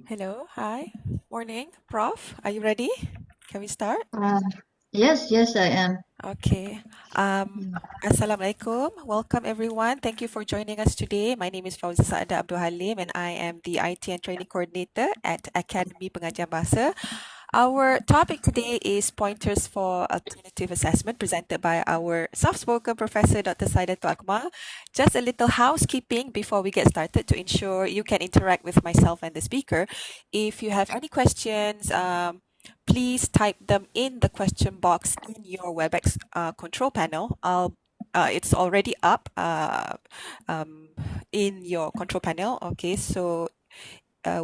Hello, hi, morning, Prof. Are you ready? Can we start? Uh, yes, I am. Okay. Um, Mm. Assalamualaikum. Welcome everyone. Thank you for joining us today. My name is Fauzia Abdul Halim and I am the IT and Training Coordinator at Academy Pengajian Bahasa. Our topic today is pointers for alternative assessment presented by our soft-spoken Professor Dr. Saidatul Akmar. Just a little housekeeping before we get started to ensure you can interact with myself and the speaker. If you have any questions, please type them in the question box in your WebEx control panel. It's already up um, in your control panel. Okay, so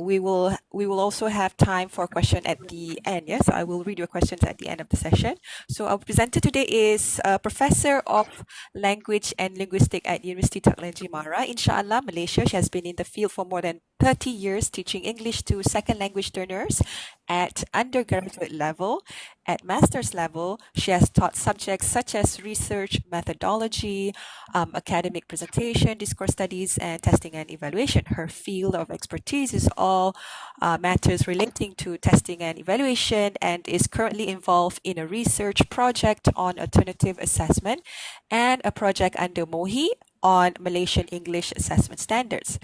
we will also have time for a question at the end. Yes, I will read your questions at the end of the session. So our presenter today is Professor of Language and Linguistics at University Technology Mara, Inshallah, Malaysia. She has been in the field for more than 30 years teaching English to second language learners at undergraduate level. At master's level, she has taught subjects such as research methodology, academic presentation, discourse studies, and testing and evaluation. Her field of expertise is all matters relating to testing and evaluation and is currently involved in a research project on alternative assessment and a project under MOHI on Malaysian English assessment standards.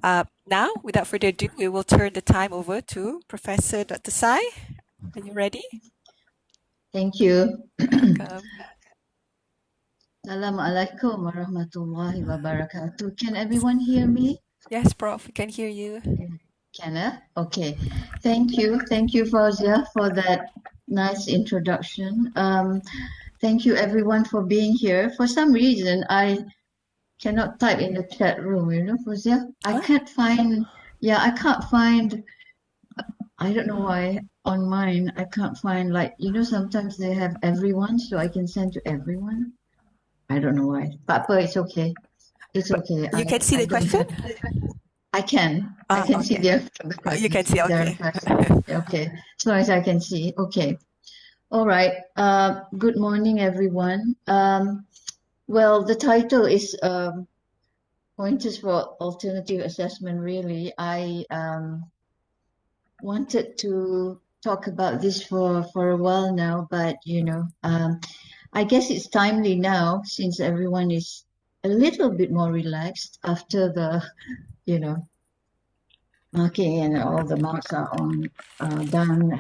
Now, without further ado, we will turn the time over to Professor Dr. Sai. Are you ready? Thank you. Welcome. Assalamualaikum warahmatullahi wabarakatuh. Can everyone hear me? Yes, Prof, we can hear you. Can I? Okay. Thank you. Thank you, Fauzia, for that nice introduction. Thank you, everyone, for being here. For some reason, I cannot type in the chat room, Fauzia. I Huh? can't find, yeah, I can't find, I don't know why on mine, I can't find, like, sometimes they have everyone, so I can send to everyone. I don't know why, but it's okay. It's But okay. you can see I the don't question? have. I can see Okay. the You question. can see, There are okay. questions. Okay, as long as I can see. Okay. All right. Good morning, everyone. Well, the title is Pointers for Alternative Assessment. Really, I wanted to talk about this for a while now, but I guess it's timely now since everyone is a little bit more relaxed after the, you know, marking and all the marks are on done.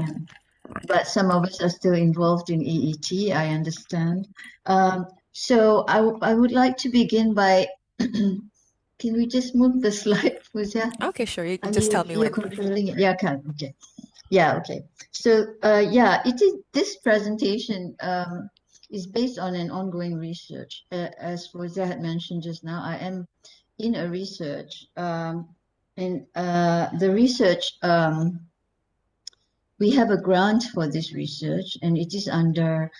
But some of us are still involved in EET, I understand. So I would like to begin by, can we just move the slide, Fuzia? Okay, sure. You Are just tell me you when. controlling it? Yeah, can. Okay. Yeah, okay. So, yeah, it is this presentation is based on an ongoing research. As Fozia had mentioned just now, I am in a research, and the research we have a grant for this research, and it is under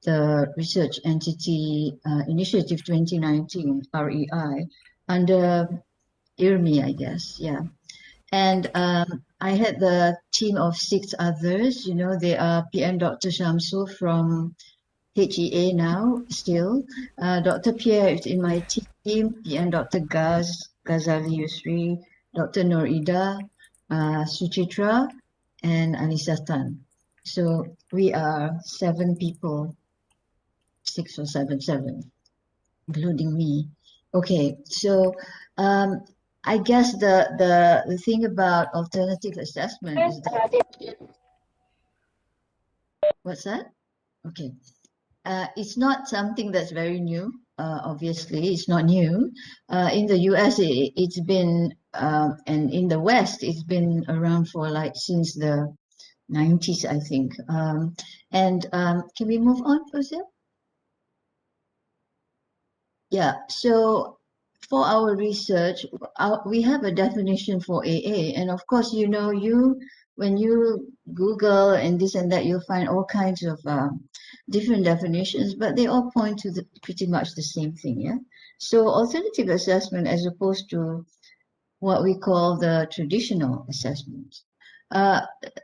the Research Entity Initiative 2019 (REI) under IRMI, I guess. Yeah. And I had the team of 6 others. They are PM Dr. Shamsul from HEA now, still. Dr. Pierre is in my team, PM Dr. Ghazali Yusri, Dr. Norida, Suchitra, and Anissa Tan. So we are 7 people, 6 or 7, including me. Okay, so um, I guess the thing about alternative assessment is that what's that? Okay, it's not something that's very new. Obviously, it's not new. In the US, it's been, and in the West, it's been around for like since the 90s, I think. And can we move on, Jose? Yeah, so for our research, we have a definition for AA, and of course, when you Google and this and that, you'll find all kinds of different definitions, but they all point to pretty much the same thing, yeah? So alternative assessment, as opposed to what we call the traditional assessment, uh,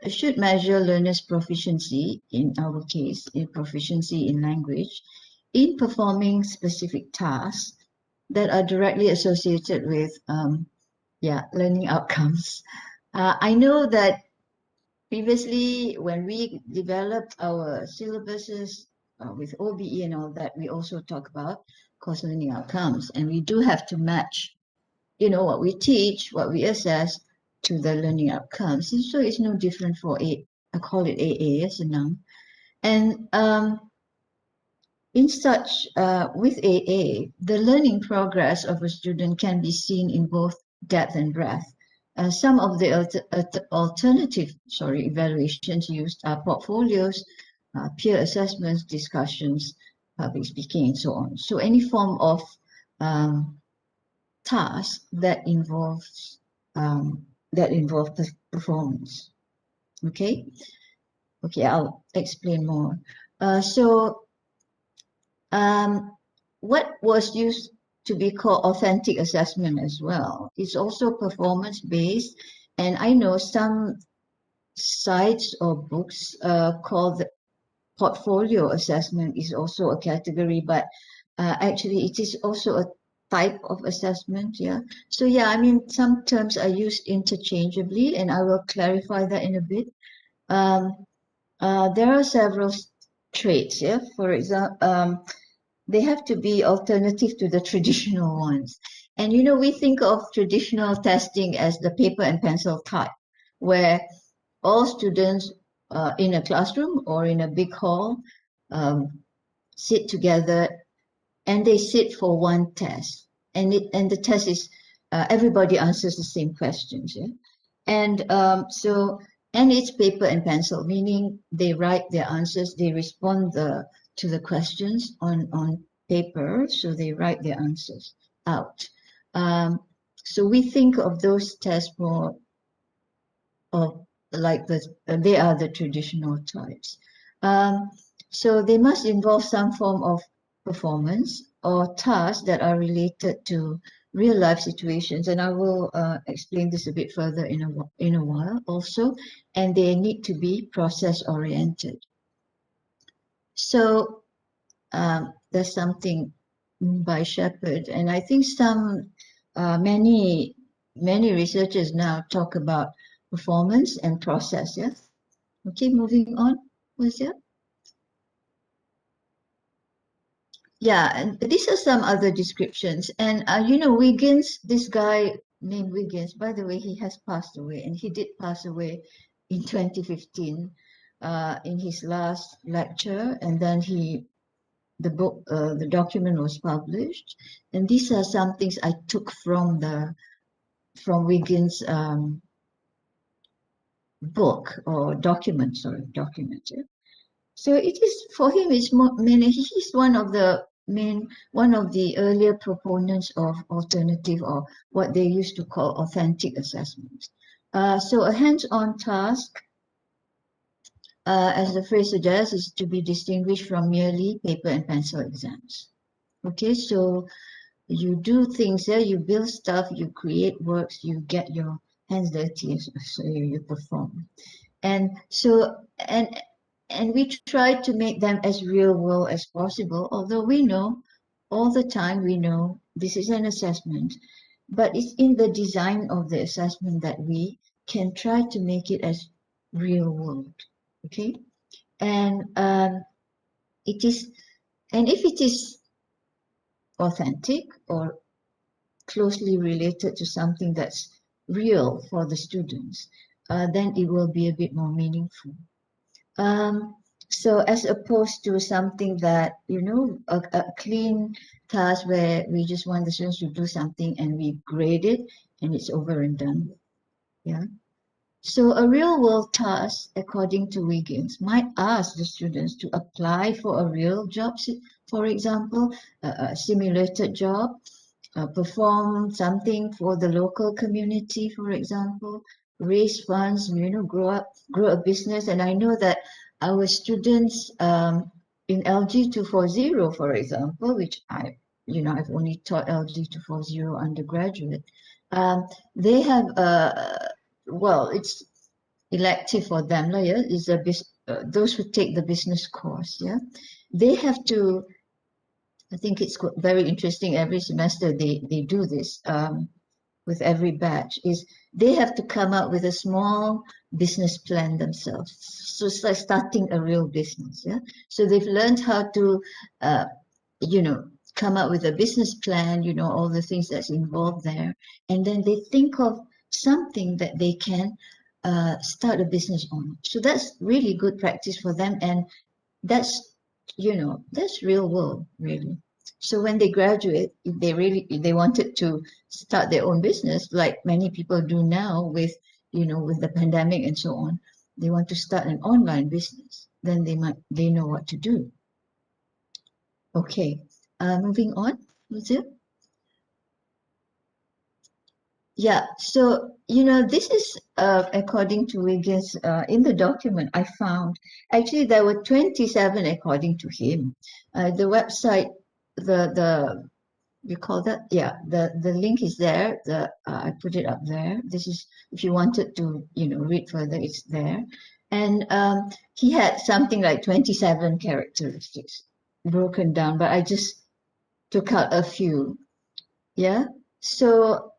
should measure learners' proficiency, in our case, in proficiency in language, in performing specific tasks that are directly associated with learning outcomes. I know that previously when we developed our syllabuses with OBE and all that, we also talk about course learning outcomes, and we do have to match, what we teach, what we assess to the learning outcomes. And so it's no different for I call it AA, senang. And with AA, the learning progress of a student can be seen in both depth and breadth. Some of the alternative, evaluations used are portfolios, peer assessments, discussions, public speaking, and so on. So any form of um, task that involve performance. Okay, I'll explain more. So what was used to be called authentic assessment as well is also performance based, and I know some sites or books called portfolio assessment is also a category, but actually it is also a type of assessment. Yeah. So yeah, I mean, some terms are used interchangeably, and I will clarify that in a bit. Um, there are several traits. Yeah. For example, they have to be alternative to the traditional ones. And we think of traditional testing as the paper and pencil type, where all students in a classroom or in a big hall um, sit together, and they sit for one test, and the test is everybody answers the same questions, yeah? And and it's paper and pencil, meaning they write their answers, they respond to the questions on paper, so they write their answers out. Um, so we think of those tests more of like they are the traditional types. Um, so they must involve some form of performance or tasks that are related to real life situations, and I will explain this a bit further in a while also. And they need to be process oriented. So there's something by Shepard, and I think many researchers now talk about performance and process. Yes. Okay, moving on. Was it? Yeah, and these are some other descriptions. And Wiggins, this guy named Wiggins, by the way, he has passed away, and he did pass away in 2015 in his last lecture, and then the document was published. And these are some things I took from Wiggins' book or document, yeah. So it is for him. It's more mainly he's one of the earlier proponents of alternative, or what they used to call authentic assessments. So a hands-on task, as the phrase suggests, is to be distinguished from merely paper and pencil exams. Okay, so you do things there, you build stuff, you create works, you get your hands dirty, so you perform. And so and we try to make them as real world as possible, although we know all the time, we know this is an assessment, but it's in the design of the assessment that we can try to make it as real world. Okay. And it is and if it is authentic or closely related to something that's real for the students, then it will be a bit more meaningful. Um, so as opposed to something that, a clean task where we just want the students to do something and we grade it and it's over and done. Yeah. So a real world task, according to Wiggins, might ask the students to apply for a real job, for example, a simulated job, perform something for the local community, for example, raise funds, grow a business. And I know that our students in LG 240, for example, which I've only taught LG 240 undergraduate, they have it's elective for them, yeah, is those who take the business course, yeah, they have to. I think it's very interesting. Every semester they do this. with every batch is they have to come up with a small business plan themselves. So it's like starting a real business. Yeah. So they've learned how to, uh, you know, come up with a business plan, all the things that's involved there. And then they think of something that they can start a business on. So that's really good practice for them. And that's, that's real world, really. So when they graduate, if they wanted to start their own business, like many people do now with the pandemic and so on, they want to start an online business, then they know what to do. Okay, moving on. Was it? Yeah, so this is according to Wiggins in the document I found. Actually, there were 27 according to him. The website, the you call that? Yeah, the link is there. I put it up there. This is if you wanted to read further, it's there. And he had something like 27 characteristics broken down, but I just took out a few. Yeah. So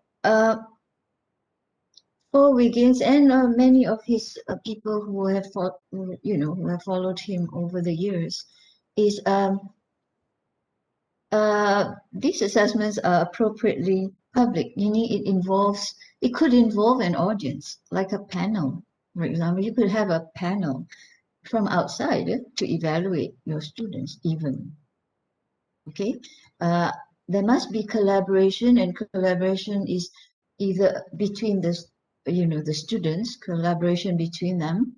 Paul Wiggins and many of his people who have followed him over the years is these assessments are appropriately public, meaning it could involve an audience, like a panel. For example, you could have a panel from outside to evaluate your students even. Okay. Uh, there must be collaboration, and collaboration is either between the students, collaboration between them,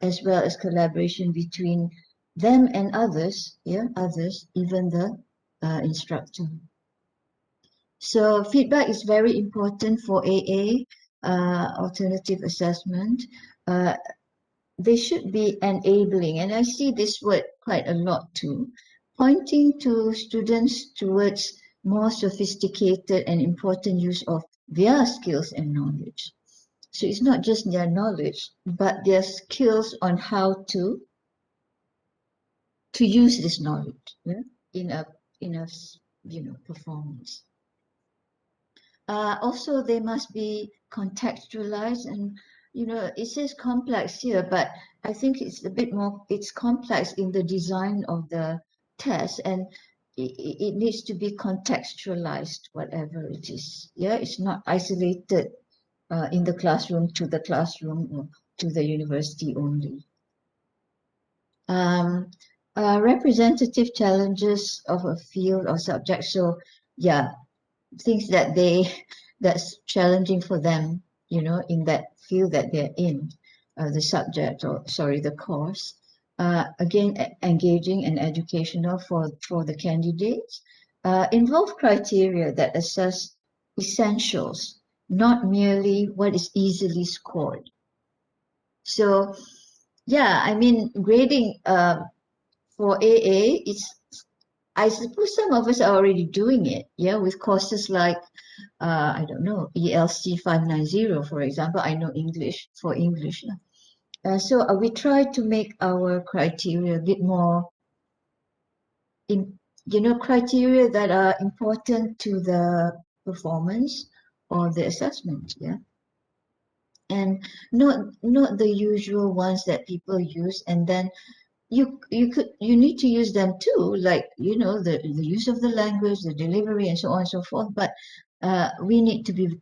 as well as collaboration between them and others, even the instructor. So feedback is very important for AA, alternative assessment. Uh, they should be enabling, and I see this word quite a lot too, pointing to students towards more sophisticated and important use of their skills and knowledge. So it's not just their knowledge, but their skills on how to use this knowledge, yeah, in a performance. Also, they must be contextualized, and it says complex here, but I think it's a bit more, it's complex in the design of the test, and it needs to be contextualized, whatever it is. Yeah, it's not isolated in the classroom to the classroom or to the university only. Um, Representative challenges of a field or subject. So, yeah, things that's challenging for them, in that field that they're in, the subject or sorry, the course. Again, engaging and educational for the candidates. Involve criteria that assess essentials, not merely what is easily scored. So, yeah, I mean, grading for AA, I suppose some of us are already doing it, yeah, with courses like I don't know, ELC 590, for example. I know English for English. So we try to make our criteria a bit more criteria that are important to the performance or the assessment, yeah. And not the usual ones that people use, and then you need to use them too, like the use of the language, the delivery, and so on and so forth. But we need to be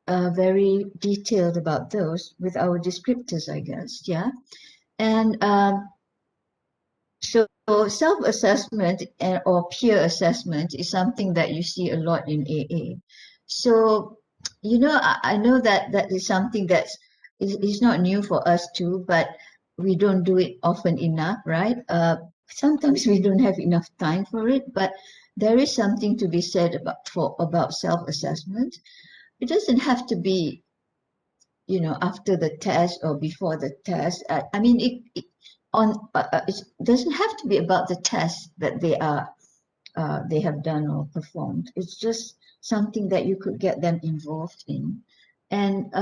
very detailed about those with our descriptors, I guess. Yeah. And so self-assessment or peer assessment is something that you see a lot in AA. So, I know that is something is not new for us too, but we don't do it often enough, right? Sometimes we don't have enough time for it, but there is something to be said about self-assessment. It doesn't have to be after the test or before the test. I mean, it doesn't have to be about the test that they have done or performed. It's just something that you could get them involved in, and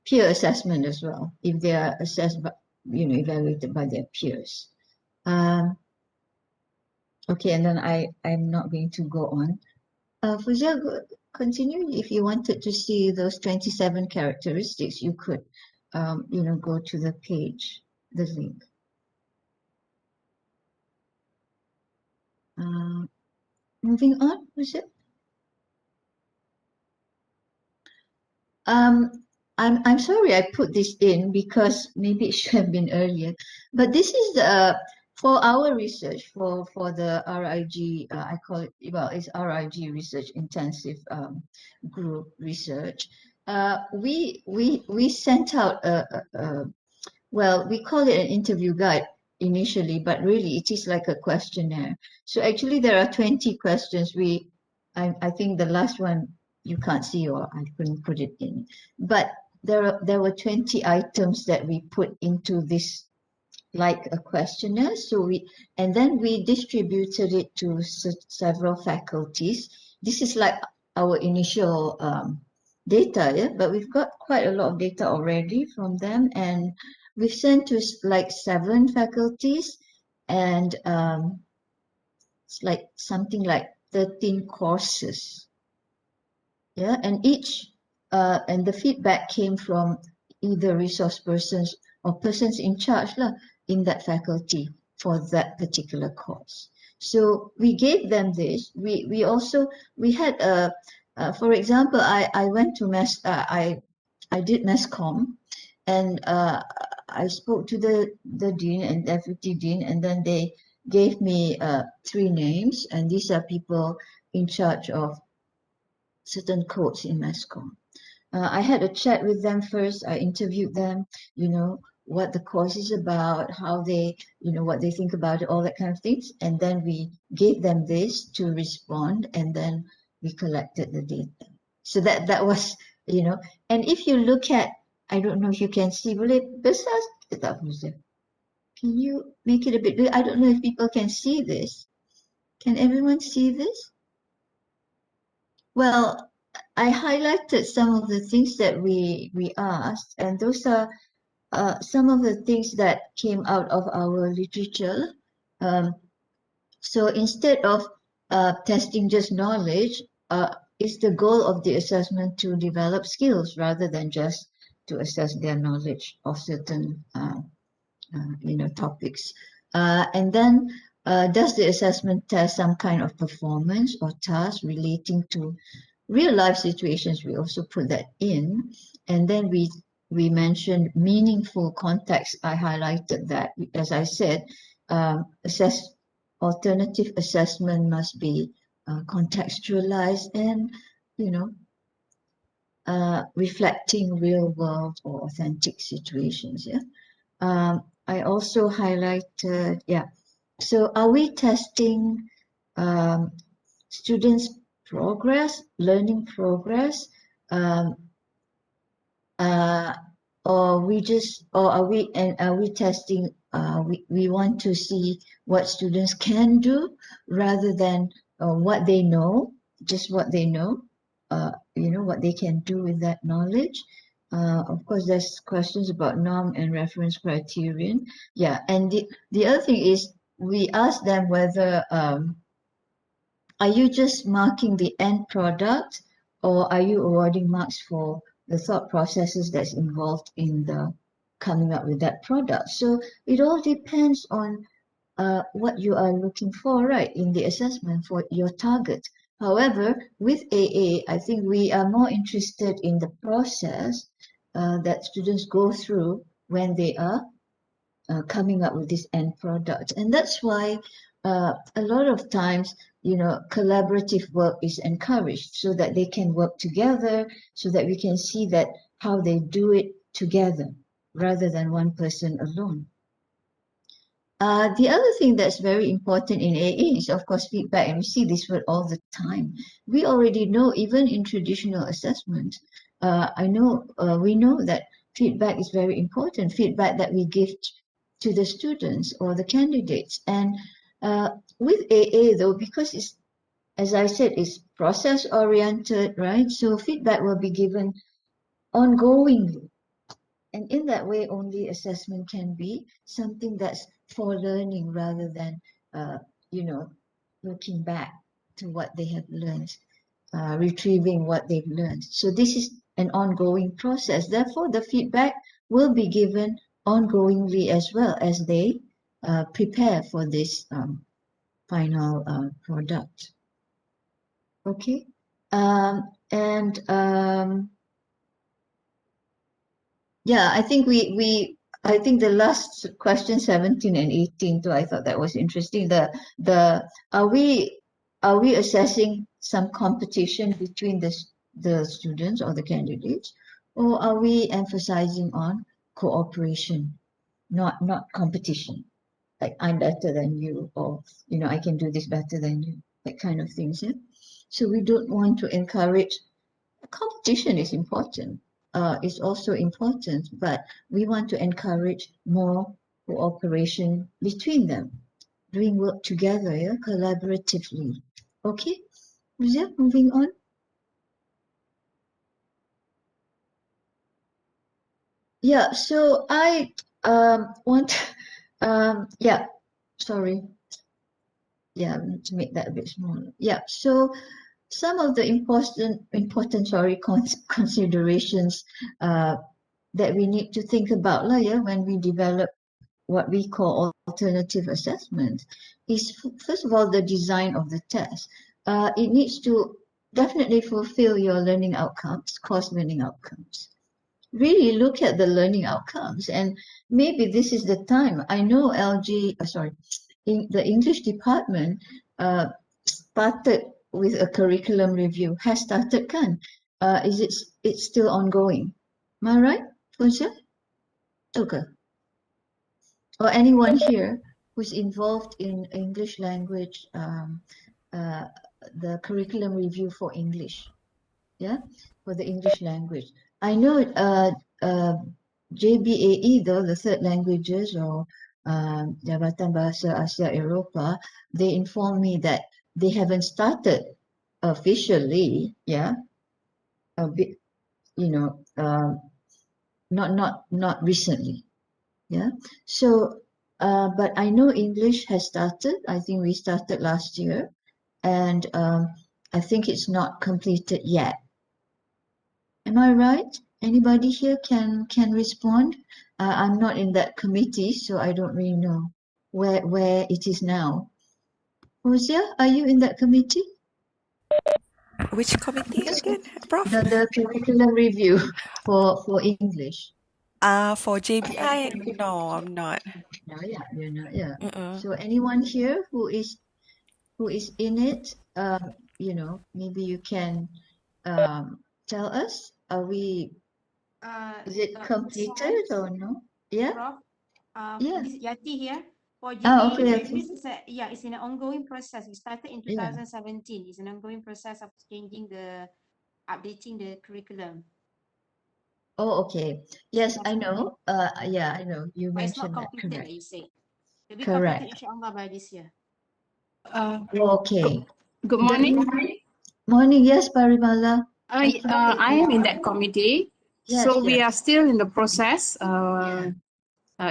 peer assessment as well, if they are assessed, evaluated by their peers. Um, okay, and then I'm not going to go on. Fuzia, continue. If you wanted to see those 27 characteristics, you could, go to the page, the link. Moving on, Fuzia. Um, I'm sorry I put this in because maybe it should have been earlier. But this is for our research for the RIG. I call it, well, it's RIG Research Intensive Group Research. We sent out well, we call it an interview guide initially, but really it is like a questionnaire. So actually there are 20 questions. I think the last one you can't see, or I couldn't put it in. But there were 20 items that we put into this, like a questionnaire. And then we distributed it to several faculties. This is like our initial data, yeah, but we've got quite a lot of data already from them, and we've sent to like 7 faculties, and it's like something like 13 courses, yeah, and the feedback came from either resource persons or persons in charge lah, in that faculty for that particular course. So we gave them this. We also we had a for example, I went to I did masscom, and I spoke to the dean and deputy dean, and then they gave me 3 names, and these are people in charge of certain codes in masscom. I had a chat with them first. I interviewed them, what the course is about, how they, what they think about it, all that kind of things. And then we gave them this to respond, and then we collected the data. So that was, and if you look at, I don't know if you can see, boleh besar tak, Fuzia? Can you make it a bit big? I don't know if people can see this. Can everyone see this? Well, I highlighted some of the things that we asked, and those are some of the things that came out of our literature. Um, so instead of testing just knowledge, is the goal of the assessment to develop skills rather than just to assess their knowledge of certain topics. And then does the assessment test some kind of performance or task relating to real life situations? We also put that in. And then we mentioned meaningful context. I highlighted that. As I said, alternative assessment must be contextualized and, reflecting real world or authentic situations. Yeah. I also highlighted, yeah. So are we testing students' progress, learning progress, um, or are we testing? We want to see what students can do rather than what they know, just what they know. What they can do with that knowledge. Of course, there's questions about norm and reference criterion. Yeah, and the other thing is we ask them whether are you just marking the end product, or are you awarding marks for the thought processes that's involved in the coming up with that product? So it all depends on what you are looking for, right, in the assessment for your target. However, with AA, I think we are more interested in the process that students go through when they are coming up with this end product. And that's why a lot of times, collaborative work is encouraged so that they can work together, so that we can see that how they do it together rather than one person alone. The other thing that's very important in AA is, of course, feedback, and we see this word all the time. We already know, even in traditional assessment, we know that feedback is very important, feedback that we give to the students or the candidates. And with AA, though, because it's, as I said, it's process-oriented, right? So feedback will be given ongoingly. And in that way, only assessment can be something that's for learning rather than, looking back to what they have learned. retrieving what they've learned. So this is an ongoing process. Therefore, the feedback will be given ongoingly as well as they prepare for this final product. Okay. And yeah, I think I think the last question 17 and 18 too, I thought that was interesting. The are we assessing some competition between the students or the candidates, or are we emphasizing on cooperation, not competition? Like I'm better than you, or I can do this better than you, that kind of things. Yeah? So we don't want to encourage. Competition is important. Is also important, but we want to encourage more cooperation between them, doing work together, yeah, collaboratively. Okay, yeah, moving on. Yeah, so I want, yeah, sorry, yeah, we need to make that a bit smaller. Yeah, so some of the important considerations that we need to think about lah, yeah, when we develop what we call alternative assessment is first of all the design of the test. It needs to definitely fulfill your learning outcomes, course learning outcomes. Really look at the learning outcomes, and maybe this is the time. I know in the English department started with a curriculum review. Has started kan? It's still ongoing. Am I right, Funsia? Okay. Or anyone here who's involved in English language, uh, the curriculum review for English, yeah, for the English language. I know JBAE though, the third languages or Jabatan Bahasa Asia Eropah, they inform me that they haven't started officially, yeah, a bit, not recently. Yeah. So, but I know English has started. I think we started last year, and I think it's not completed yet. Am I right? Anybody here can respond? I'm not in that committee, so I don't really know where it is now. Hosea, are you in that committee? Which committee Yes. again, Prof? The curriculum review for English. For JBI, no, I'm not. No, yeah, you're not. Yeah. Mm-mm. So anyone here who is in it, maybe you can tell us, is it Sorry, completed or no? Yeah, Prof. yeah. This is Yati here. For Oh, GBA okay, okay. English, it's in an ongoing process. We started in Yeah. 2017. It's an ongoing process of updating the curriculum. Oh, okay. Yes, I That's ongoing. know. Yeah, I know. You But it's not mentioned that, completed, correct. like you say. It'll be completed, Correct. inshallah, by this year. Okay. Good The morning. morning, yes, Parimala. I am in that committee. Yes, So we yes. are still in the process. Yeah.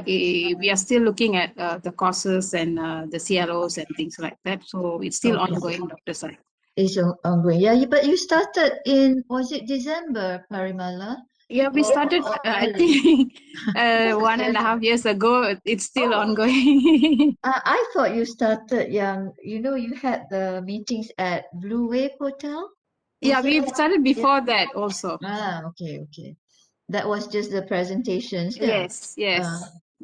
We are still looking at the courses and the CLOs and things like that. So it's still Okay. ongoing, Dr. Sai. It's ongoing. Yeah, but you started was it December, Parimala? Yeah, we started, I Early. think, 1.5 years ago. It's still Oh, ongoing. I thought you started you had the meetings at Blue Wave Hotel. Yeah, Was it? we've started Yeah. before that also. Okay, okay. That was just the presentations, yeah. Yes, yes.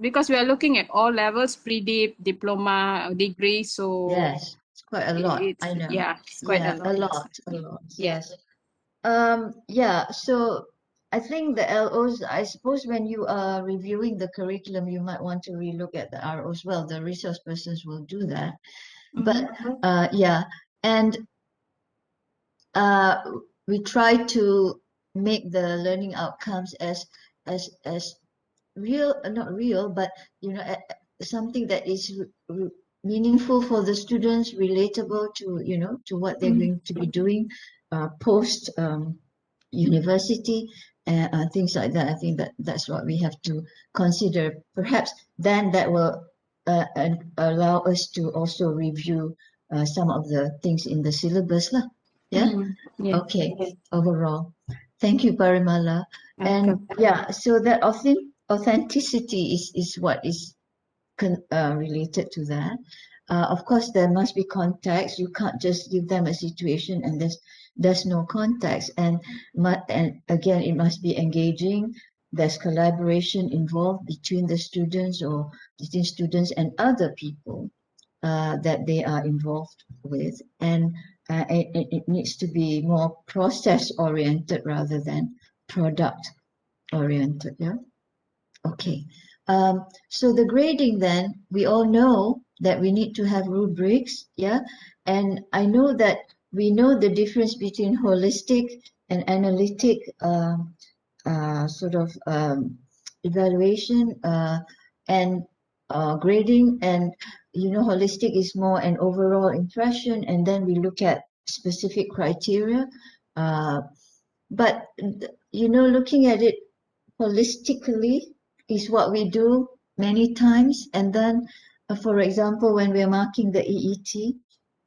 Because we are looking at all levels, pre-dip, diploma, degree. So Yes, it's quite a lot, I know. it's quite a Yeah, lot. a lot. Yeah. Yes. Yeah, so I think the LOs, I suppose when you are reviewing the curriculum, you might want to relook at the ROs. Well, the resource persons will do that. But yeah, and uh, we try to make the learning outcomes as real, not real, but something that is meaningful for the students, relatable to what they're going to be doing post university and things like that. I think that's what we have to consider. Perhaps then that will allow us to also review some of the things in the syllabus lah. Yeah. Yeah. Okay. Overall, thank you, Parimala. And Welcome. yeah, so that authenticity is what is related to that. Of course, there must be context. You can't just give them a situation and there's no context. And again, it must be engaging. There's collaboration involved between the students or between students and other people that they are involved with. And it needs to be more process oriented rather than product oriented. Yeah. Okay. So the grading then, we all know that we need to have rubrics, yeah? And I know that we know the difference between holistic and analytic sort of evaluation and grading. And, holistic is more an overall impression, and then we look at specific criteria. But, looking at it holistically is what we do many times. And then, for example, when we're marking the EET,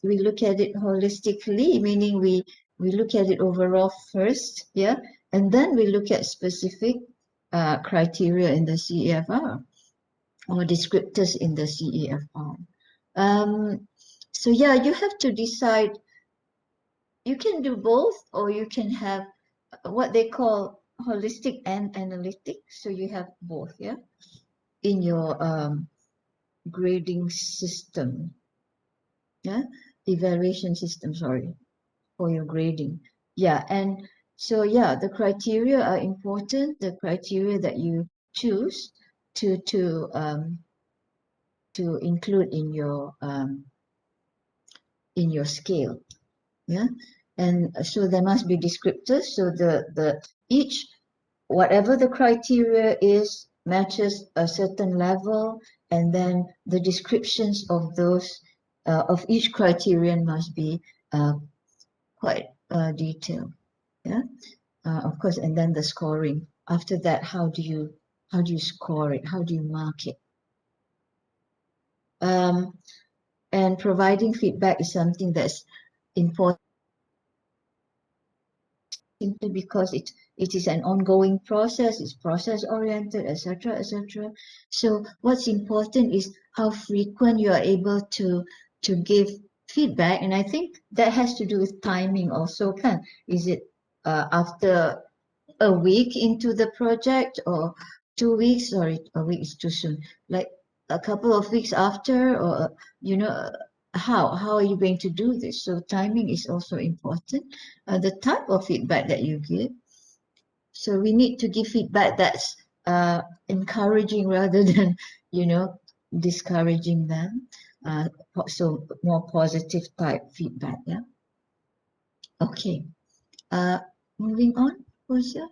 we look at it holistically, meaning we look at it overall first, yeah, and then we look at specific criteria in the CEFR or descriptors in the CEFR. So yeah, you have to decide. You can do both, or you can have what they call holistic and analytic. So you have both, yeah, in your grading system, yeah, evaluation system, sorry, for your grading. Yeah, and so yeah, the criteria are important, the criteria that you choose to include in your scale, yeah. And so there must be descriptors, so the each whatever the criteria is matches a certain level, and then the descriptions of those of each criterion must be quite detailed, yeah. Of course, and then the scoring after that. How do you score it? How do you mark it? And providing feedback is something that's important, simply because it is an ongoing process, it's process oriented, etc., etc. So what's important is how frequent you are able to give feedback, and I think that has to do with timing also. Is it after a week into the project, or 2 weeks? Sorry, a week is too soon. Like a couple of weeks after, or how are you going to do this? So timing is also important. The type of feedback that you give. So we need to give feedback that's encouraging rather than discouraging them. So more positive type feedback. Yeah. Okay. Moving on, Rosia.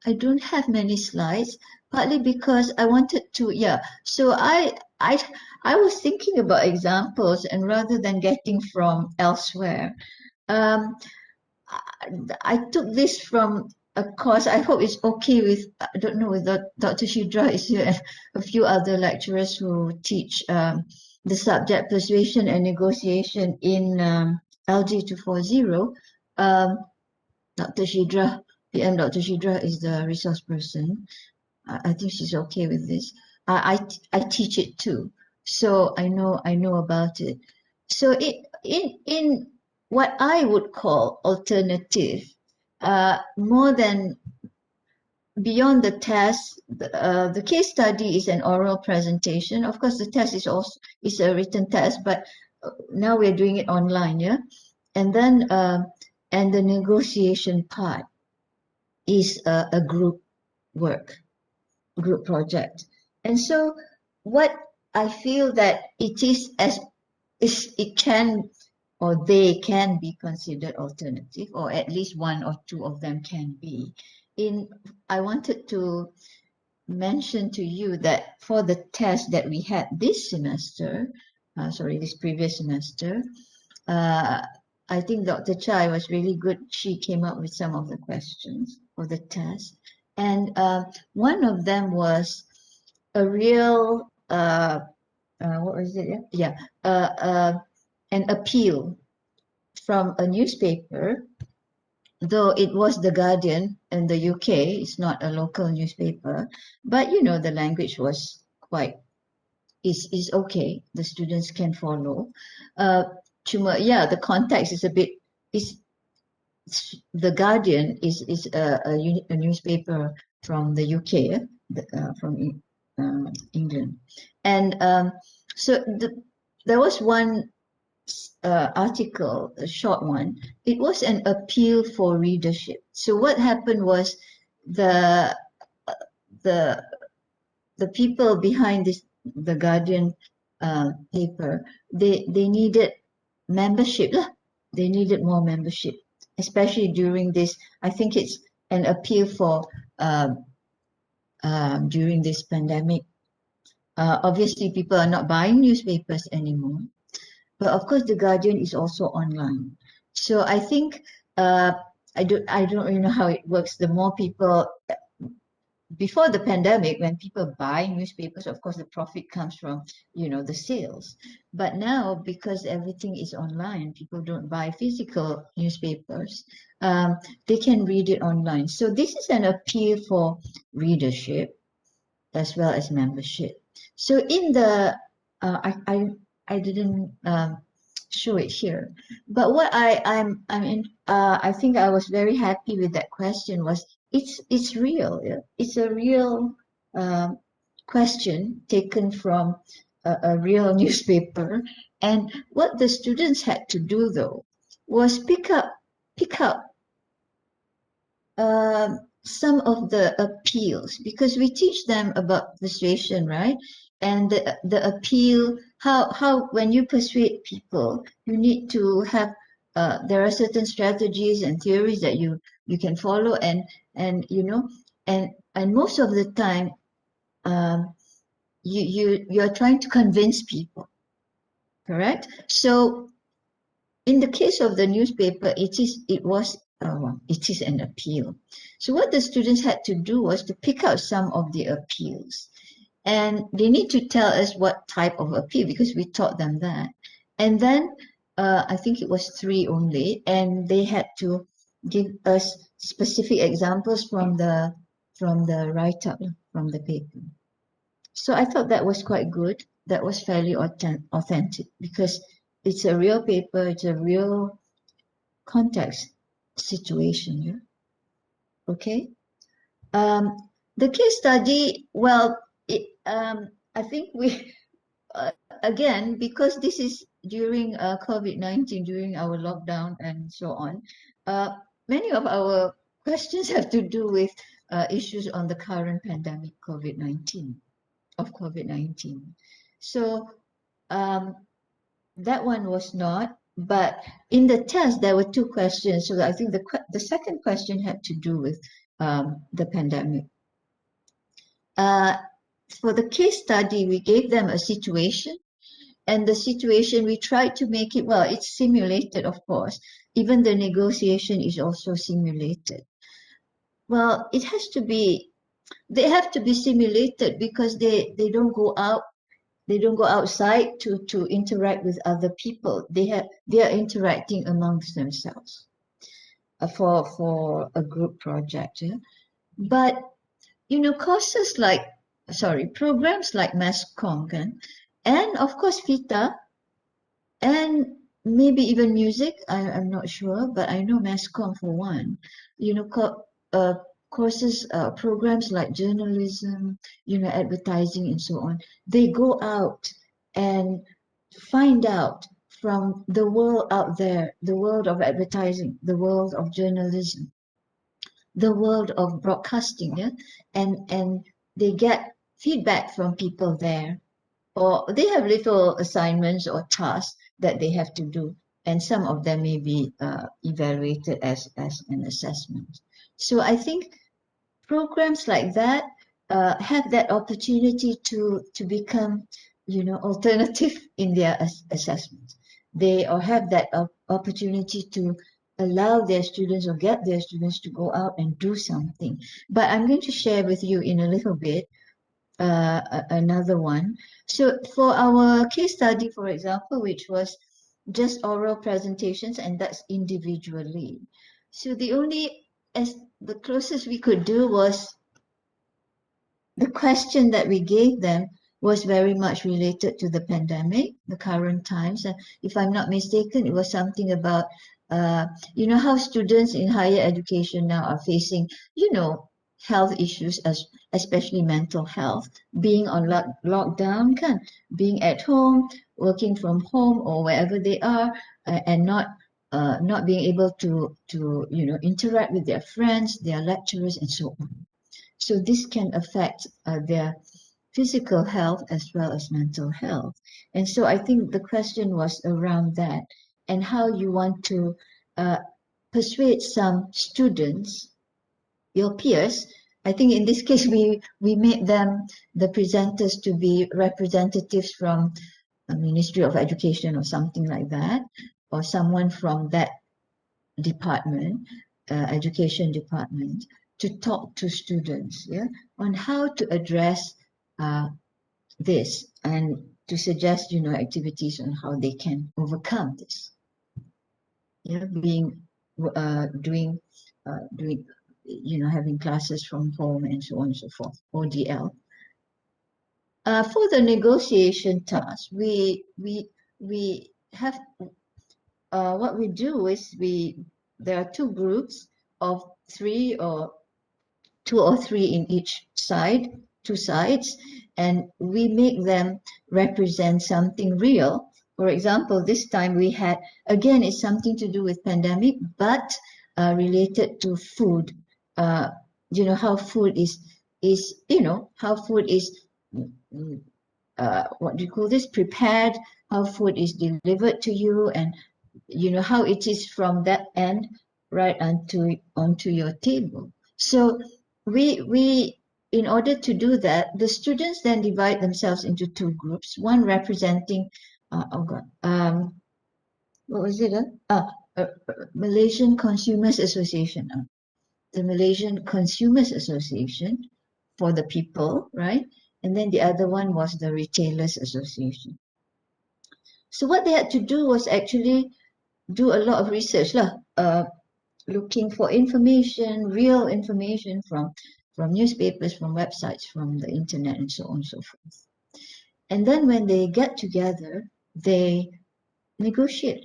I don't have many slides, partly because I wanted to, yeah. So I was thinking about examples, and rather than getting from elsewhere, um, I took this from a course. I hope it's okay with, I don't know whether Dr. Shidra is here, and a few other lecturers who teach the subject persuasion and negotiation in LG 240. Dr. Shidra, PM Dr. Shidra is the resource person. I think she's okay with this. I teach it too, so I know about it. So in what I would call alternative, more than beyond the test, the case study is an oral presentation. Of course, the test is a written test, but now we're doing it online, yeah. And then and the negotiation part is a group work, group project. And so what I feel that it is it can, or they can be considered alternative, or at least one or two of them can be. I wanted to mention to you that for the test that we had this semester, this previous semester, I think Dr. Chai was really good. She came up with some of the questions for the test. And one of them was a real, what was it? Yeah, an appeal from a newspaper, though it was The Guardian in the UK. It's not a local newspaper, but you know, the language was quite is okay. The students can follow. Cuma, yeah, the context is a bit is The Guardian is a newspaper from the UK, from England, and so there was one article, a short one. It was an appeal for readership. So what happened was the the the people behind the Guardian paper, they needed membership lah. They needed more membership, especially during this. I think it's an appeal for during this pandemic. Obviously, people are not buying newspapers anymore, but of course, the Guardian is also online. So I think I don't really know how it works. The more people before the pandemic, when people buy newspapers, of course, the profit comes from, you know, the sales. But now, because everything is online, people don't buy physical newspapers. They can read it online. So this is an appeal for readership as well as membership. So in the, I didn't show it here, but what I think I was very happy with that question was it's real. Yeah? It's a real question taken from a real newspaper, and what the students had to do though was pick up some of the appeals, because we teach them about persuasion, right? And the appeal, how when you persuade people, you need to have there are certain strategies and theories that you can follow, and you know, and most of the time, you are trying to convince people, correct? So in the case of the newspaper, it is an appeal. So what the students had to do was to pick out some of the appeals, and they need to tell us what type of appeal, because we taught them that. And then I think it was 3 only, and they had to give us specific examples from the write-up from the paper. So I thought that was quite good. That was fairly authentic, because it's a real paper, it's a real context situation. Yeah? Okay. The case study, well, I think we, again, because this is during COVID-19, during our lockdown and so on, many of our questions have to do with issues on the current pandemic, COVID-19. So that one was not, but in the test there were 2 questions. So I think the second question had to do with the pandemic. For the case study, we gave them a situation, and the situation we tried to make it, well, it's simulated, of course. Even the negotiation is also simulated. Well, it has to be, they have to be simulated because they don't go out. They don't go outside to interact with other people. They are interacting amongst themselves for a group project. Yeah? But you know, programs like MassCom, and of course FITA, and maybe even music. I'm not sure, but I know MassCom for one. You know, courses, programs like journalism, you know, advertising and so on. They go out and find out from the world out there, the world of advertising, the world of journalism, the world of broadcasting, yeah, and they get feedback from people there, or they have little assignments or tasks that they have to do, and some of them may be evaluated as an assessment. So I think programs like that have that opportunity to become, you know, alternative in their assessment. They or have that opportunity to allow their students or get their students to go out and do something. But I'm going to share with you in a little bit another one. So for our case study, for example, which was just oral presentations, and that's individually. So the closest we could do was the question that we gave them was very much related to the pandemic, the current times. And if I'm not mistaken, it was something about, how students in higher education now are facing, health issues, especially mental health, being on lockdown, being at home, working from home or wherever they are, and not being able to interact with their friends, their lecturers, and so on. So this can affect their physical health as well as mental health. And so I think the question was around that and how you want to uh, persuade some students, your peers. I think in this case, we made them, the presenters, to be representatives from the Ministry of Education or something like that, or someone from that department, education department, to talk to students, on how to address this and to suggest, activities on how they can overcome this. Doing, having classes from home and so on and so forth, ODL. For the negotiation task, we have what we do is there are two groups of three or two or three in each side, two sides, and we make them represent something real. For example, this time we had, again, it's something to do with pandemic, but related to food. How food is how food is what do you call this, prepared, how food is delivered to you, and how it is from that end right onto your table. So we in order to do that, the students then divide themselves into two groups, one representing what was it? Malaysian Consumers Association. The Malaysian Consumers Association for the people, right? And then the other one was the Retailers Association. So what they had to do was actually do a lot of research, looking for information, real information from newspapers, from websites, from the internet, and so on and so forth. And then when they get together, they negotiate.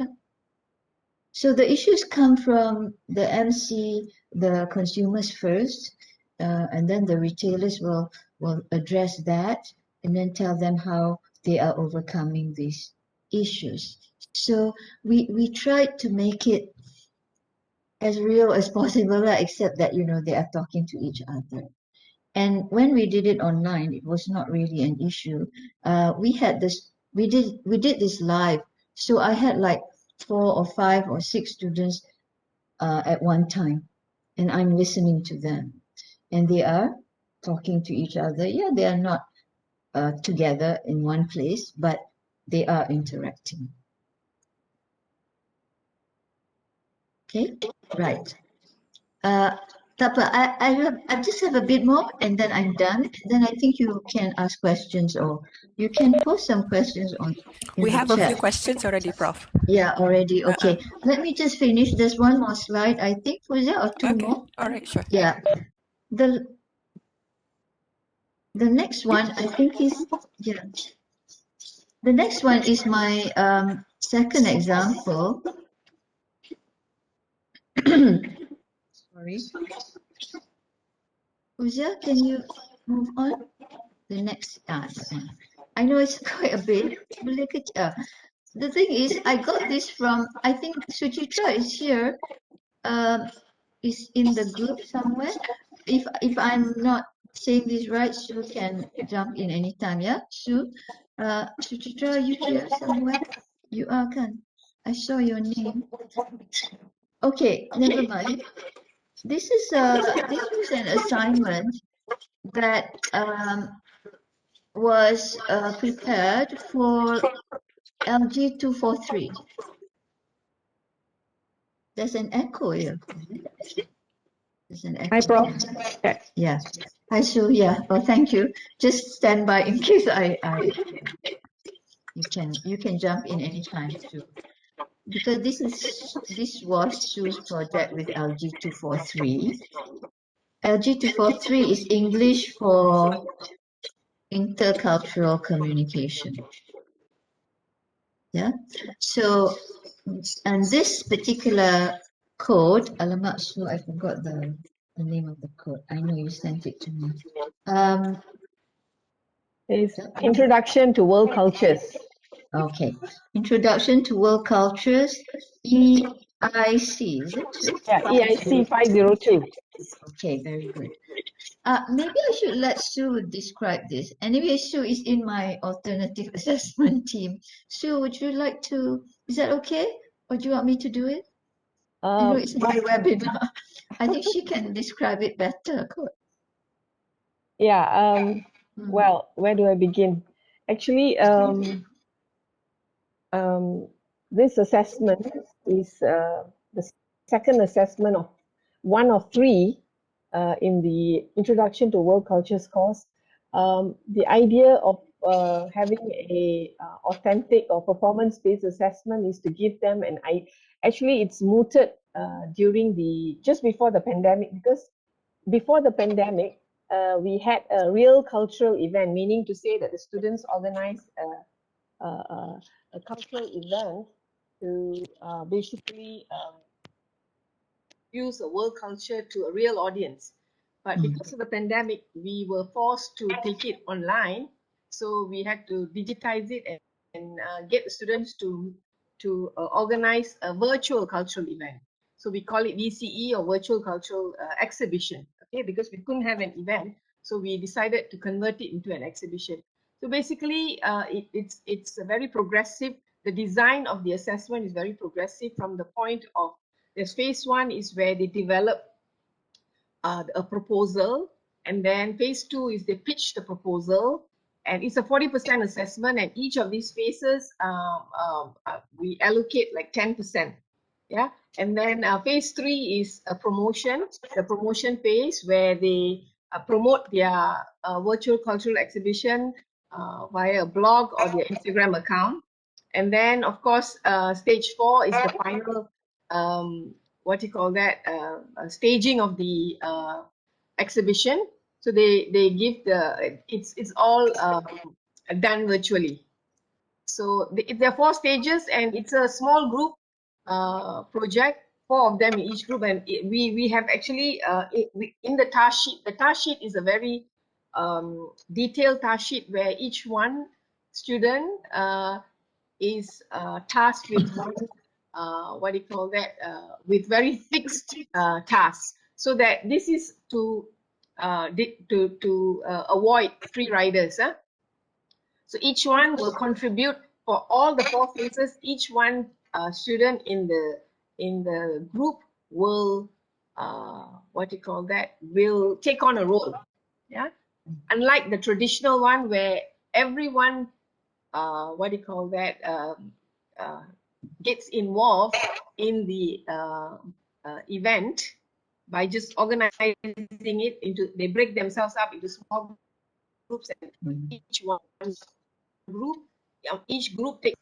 So the issues come from the MC, the consumers first, and then the retailers will address that and then tell them how they are overcoming these issues. So we tried to make it as real as possible, except that they are talking to each other. And when we did it online, it was not really an issue. We did this live, so I had like 4 or 5 or 6 students at one time, and I'm listening to them, and they are talking to each other. Yeah, they are not together in one place, but they are interacting. Okay, right. Tapa, I just have a bit more and then I'm done. Then I think you can ask questions or you can post some questions in We the have a few chat. questions already, Prof. Yeah, already. Okay. Let me just finish. There's one more slide, I think. Was there or two Okay, more? all right, sure. Yeah. The next one, I think is, yeah. The next one is my second example. Sorry. Uzia, can you move on? The next I know it's quite a bit. The thing is, I got this from, I think Suchitra is here, is in the group somewhere. If I'm not saying this right, Sue can jump in anytime, yeah? Sue, Suchitra, are you here somewhere? You are, can. I saw your name. Okay, never mind. This was an assignment that was prepared for LG 243. There's an echo here. There's an Hi, echo. Prof. Yeah. Hi, Sue. Yeah. Oh, thank you. Just stand by in case you can jump in anytime, Sue. because this was Sue's project with LG243. LG243 is English for intercultural communication. Yeah. So, and this particular code, alamak, so I forgot the name of the code. I know you sent it to me. It's Introduction to World Cultures. Okay. Introduction to World Cultures, EIC, is it? Yeah, EIC 502. Okay, very good. Maybe I should let Sue describe this. Anyway, Sue is in my alternative assessment team. Sue, would you like to, is that okay? Or do you want me to do it? I know it's my webinar. I think she can describe it better. Good. Yeah, Mm. well, where do I begin? Actually, this assessment is the second assessment of one of three in the Introduction to World Cultures course. The idea of having a authentic or performance-based assessment is to give them actually it's mooted during just before the pandemic, because before the pandemic, we had a real cultural event, meaning to say that the students organized a cultural event to basically use a world culture to a real audience. But because of the pandemic, we were forced to take it online. So we had to digitize it and get the students to organize a virtual cultural event. So we call it VCE, or virtual cultural exhibition. Okay, because we couldn't have an event, so we decided to convert it into an exhibition. So basically, it's a very progressive. The design of the assessment is very progressive from the point of there's phase one is where they develop a proposal, and then phase two is they pitch the proposal, and it's a 40% assessment, and each of these phases we allocate like 10%. Yeah, and then phase three is a promotion, the promotion phase where they promote their virtual cultural exhibition via a blog or their Instagram account. And then, of course, stage four is the final, what you call that, staging of the exhibition. So they give it's all done virtually. So there are 4 stages, and it's a small group project, 4 of them in each group, and we have actually in the task sheet. The task sheet is a very detailed task sheet where each one student is tasked with one what do you call that, with very fixed tasks, so that this is to avoid free riders. So each one will contribute for all the 4 phases. Each one student in the group will what do you call that, will take on a role. Yeah, unlike the traditional one where everyone what do you call that, gets involved in the event by just organizing it into, they break themselves up into small groups, and each one group, each group takes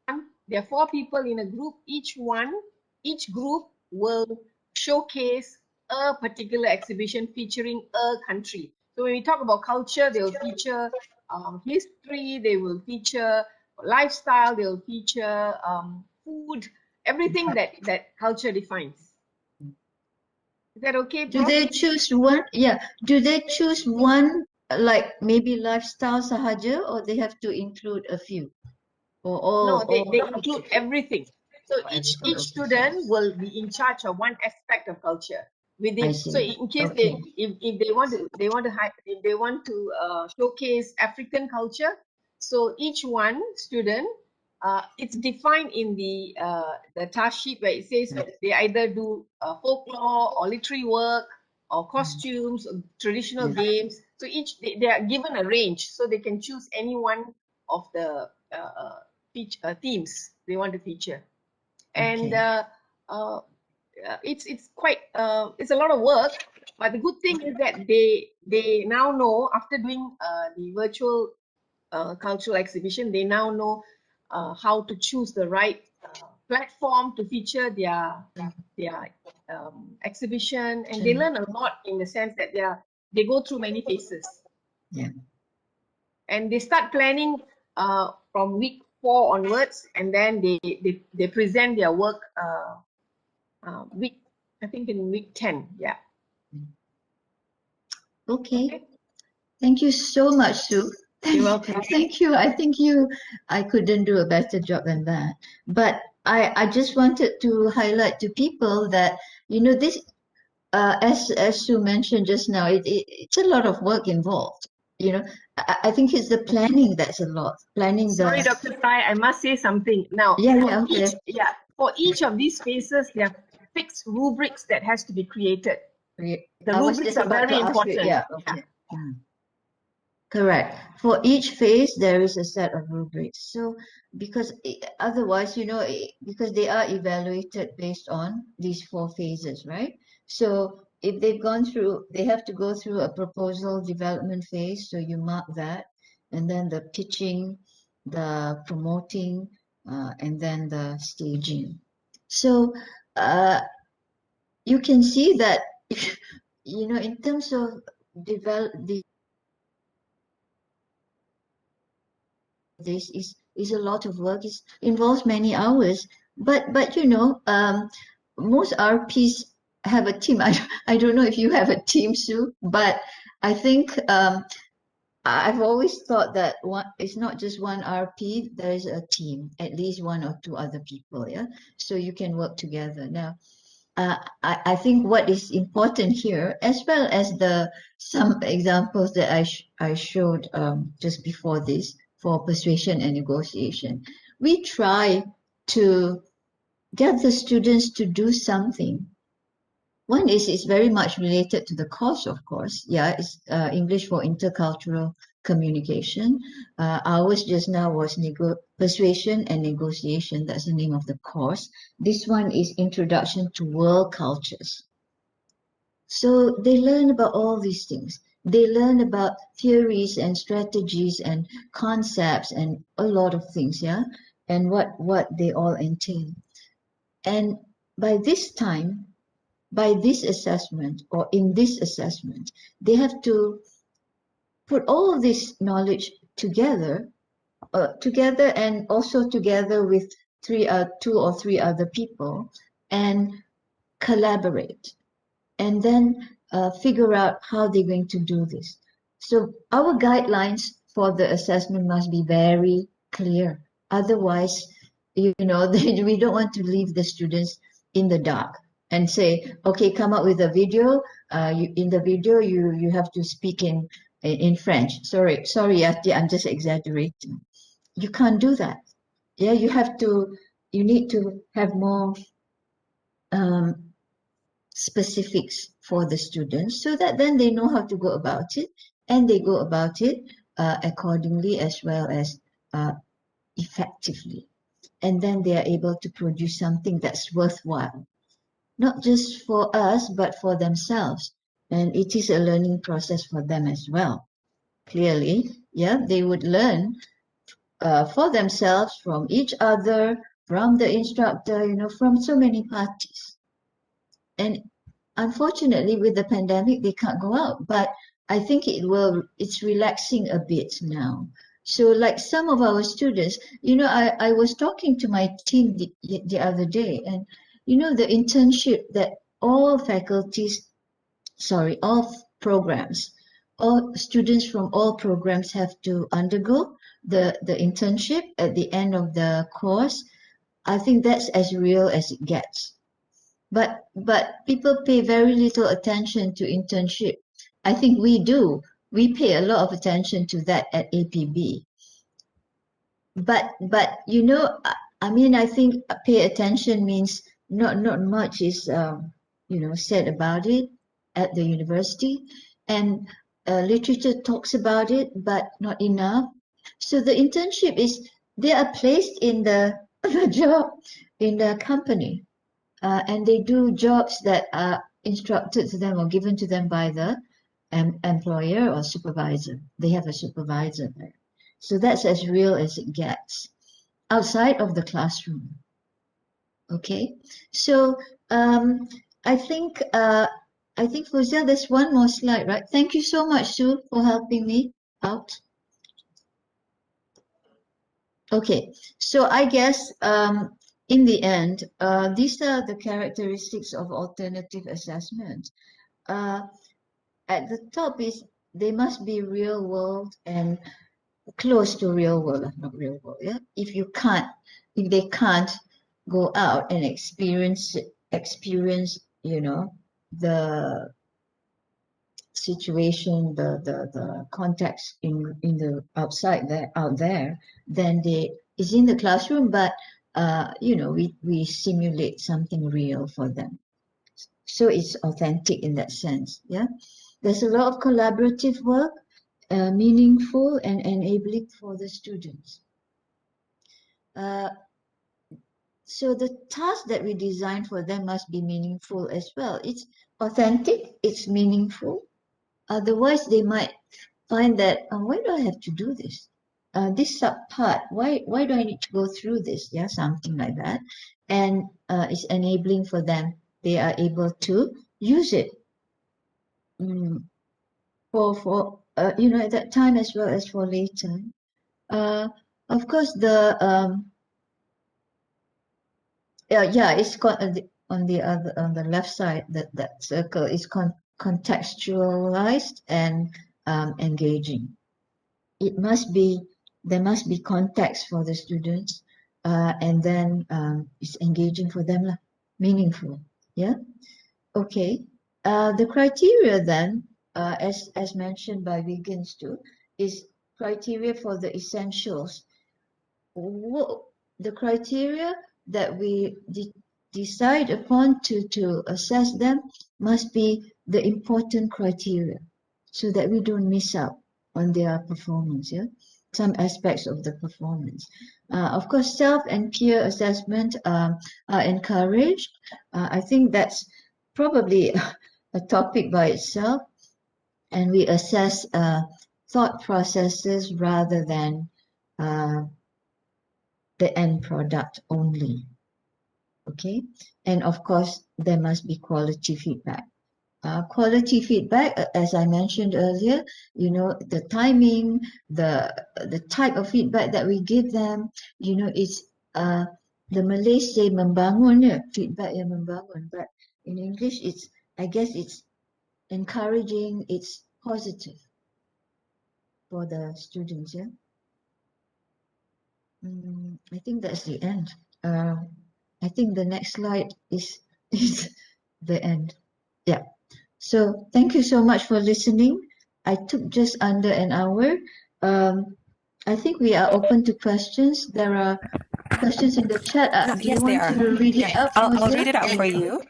one. There are 4 people in a group. Each group will showcase a particular exhibition featuring a country. So when we talk about culture, they will feature history, they will feature lifestyle, they will feature food, everything that culture defines. Is that okay, Do Prof? they choose one? Yeah. Do they choose one, like maybe lifestyle sahaja, or they have to include a few? Or No, all? they include everything. So each Everything. student will be in charge of one aspect of culture I within. So see. in case Okay. if they want to if they want to showcase African culture, so each one student, it's defined in the task sheet where it says they either do folklore or literary work or costumes or traditional games. So each they are given a range, so they can choose any one of the themes they want to feature. And Okay. it's quite it's a lot of work, but the good thing is that they now know, after doing the virtual cultural exhibition, they now know how to choose the right platform to feature their exhibition, and they learn a lot in the sense that they go through many phases. Yeah. And they start planning from week 4 onwards, and then they present their work I think in week 10. Yeah. Okay. Thank you so much, Sue. You're welcome. Thank you. I couldn't do a better job than that. But I just wanted to highlight to people that, this, as Sue mentioned just now, it's a lot of work involved. I think it's the planning that's a lot. Planning Sorry, the. Dr. Sai, I must say something. Now, Yeah, okay. for each of these phases, there are fixed rubrics that has to be created. The I was rubrics just are about very to ask you. important. Yeah, okay. Correct. For each phase, there is a set of rubrics. So, because otherwise, because they are evaluated based on these 4 phases, right? So, if they've gone through, they have to go through a proposal development phase. So, you mark that, and then the pitching, the promoting, and then the staging. So, you can see that, in terms of this is a lot of work. It involves many hours. But most RPs have a team. I don't know if you have a team, Sue, but I think I've always thought that it's not just one RP. There is a team, at least 1 or 2 other people. Yeah, so you can work together. Now, I think what is important here, as well as some examples that I showed just before this for persuasion and negotiation, we try to get the students to do something. One is it's very much related to the course, of course. Yeah, it's English for intercultural communication. Ours just now was persuasion and negotiation. That's the name of the course. This one is introduction to world cultures. So they learn about all these things. They learn about theories and strategies and concepts and a lot of things, yeah, and what they all entail. And by this time, by this assessment or in this assessment, they have to put all of this knowledge together and also together with 2 or 3 other people and collaborate and then figure out how they're going to do this. So our guidelines for the assessment must be very clear. Otherwise, we don't want to leave the students in the dark and say, okay, come up with a video. In the video, you have to speak in French. Sorry, Yati, I'm just exaggerating. You can't do that. Yeah, you need to have more specifics for the students so that then they know how to go about it and they go about it accordingly as well as effectively. And then they are able to produce something that's worthwhile, not just for us, but for themselves. And it is a learning process for them as well. Clearly, yeah, they would learn for themselves, from each other, from the instructor, from so many parties. And unfortunately, with the pandemic, they can't go out. But I think it's relaxing a bit now. So like some of our students, I was talking to my team the other day, and the internship that all programs, all students from all programs have to undergo the internship at the end of the course. I think that's as real as it gets. But people pay very little attention to internship. I think we do. We pay a lot of attention to that at APB. But I think pay attention means not much is said about it at the university, and literature talks about it, but not enough. So the internship they are placed in the job in the company. And they do jobs that are instructed to them or given to them by the employer or supervisor. They have a supervisor there. So that's as real as it gets outside of the classroom. Okay, so I think Fuzia, there's one more slide, right? Thank you so much, Sue, for helping me out. Okay, so I guess in the end, these are the characteristics of alternative assessment. At the top is they must be real world and close to real world, not real world. Yeah, if they can't go out and experience, the situation, the context in the out there, then it's in the classroom, but we simulate something real for them, so it's authentic in that sense. Yeah, there's a lot of collaborative work, meaningful and enabling for the students. So the task that we design for them must be meaningful as well. It's authentic, it's meaningful. Otherwise, they might find that, why do I have to do this? This subpart, why do I need to go through this? Yeah, something like that. And it's enabling for them. They are able to use it for at that time as well as for later. Of course, it's on the left side, that circle is contextualized and engaging. There must be context for the students, and then it's engaging for them, meaningful. Yeah. Okay. The criteria then, as mentioned by Wiggins too, is criteria for the essentials. The criteria that we decide upon to assess them must be the important criteria, so that we don't miss out on their performance. Yeah, some aspects of the performance. Of course, self and peer assessment are encouraged. I think that's probably a topic by itself, and we assess thought processes rather than the end product only. Okay, and of course there must be quality feedback. Quality feedback, as I mentioned earlier, the timing, the type of feedback that we give them, it's the Malay say membangun, feedback yang membangun, but in English I guess it's encouraging, it's positive for the students. Yeah. I think that's the end. I think the next slide is the end. Yeah. So thank you so much for listening. I took just under an hour. I think we are open to questions. There are questions in the chat. Do you Yes, they want are. to read it Yeah, out? I'll read Fauziah? it out for you.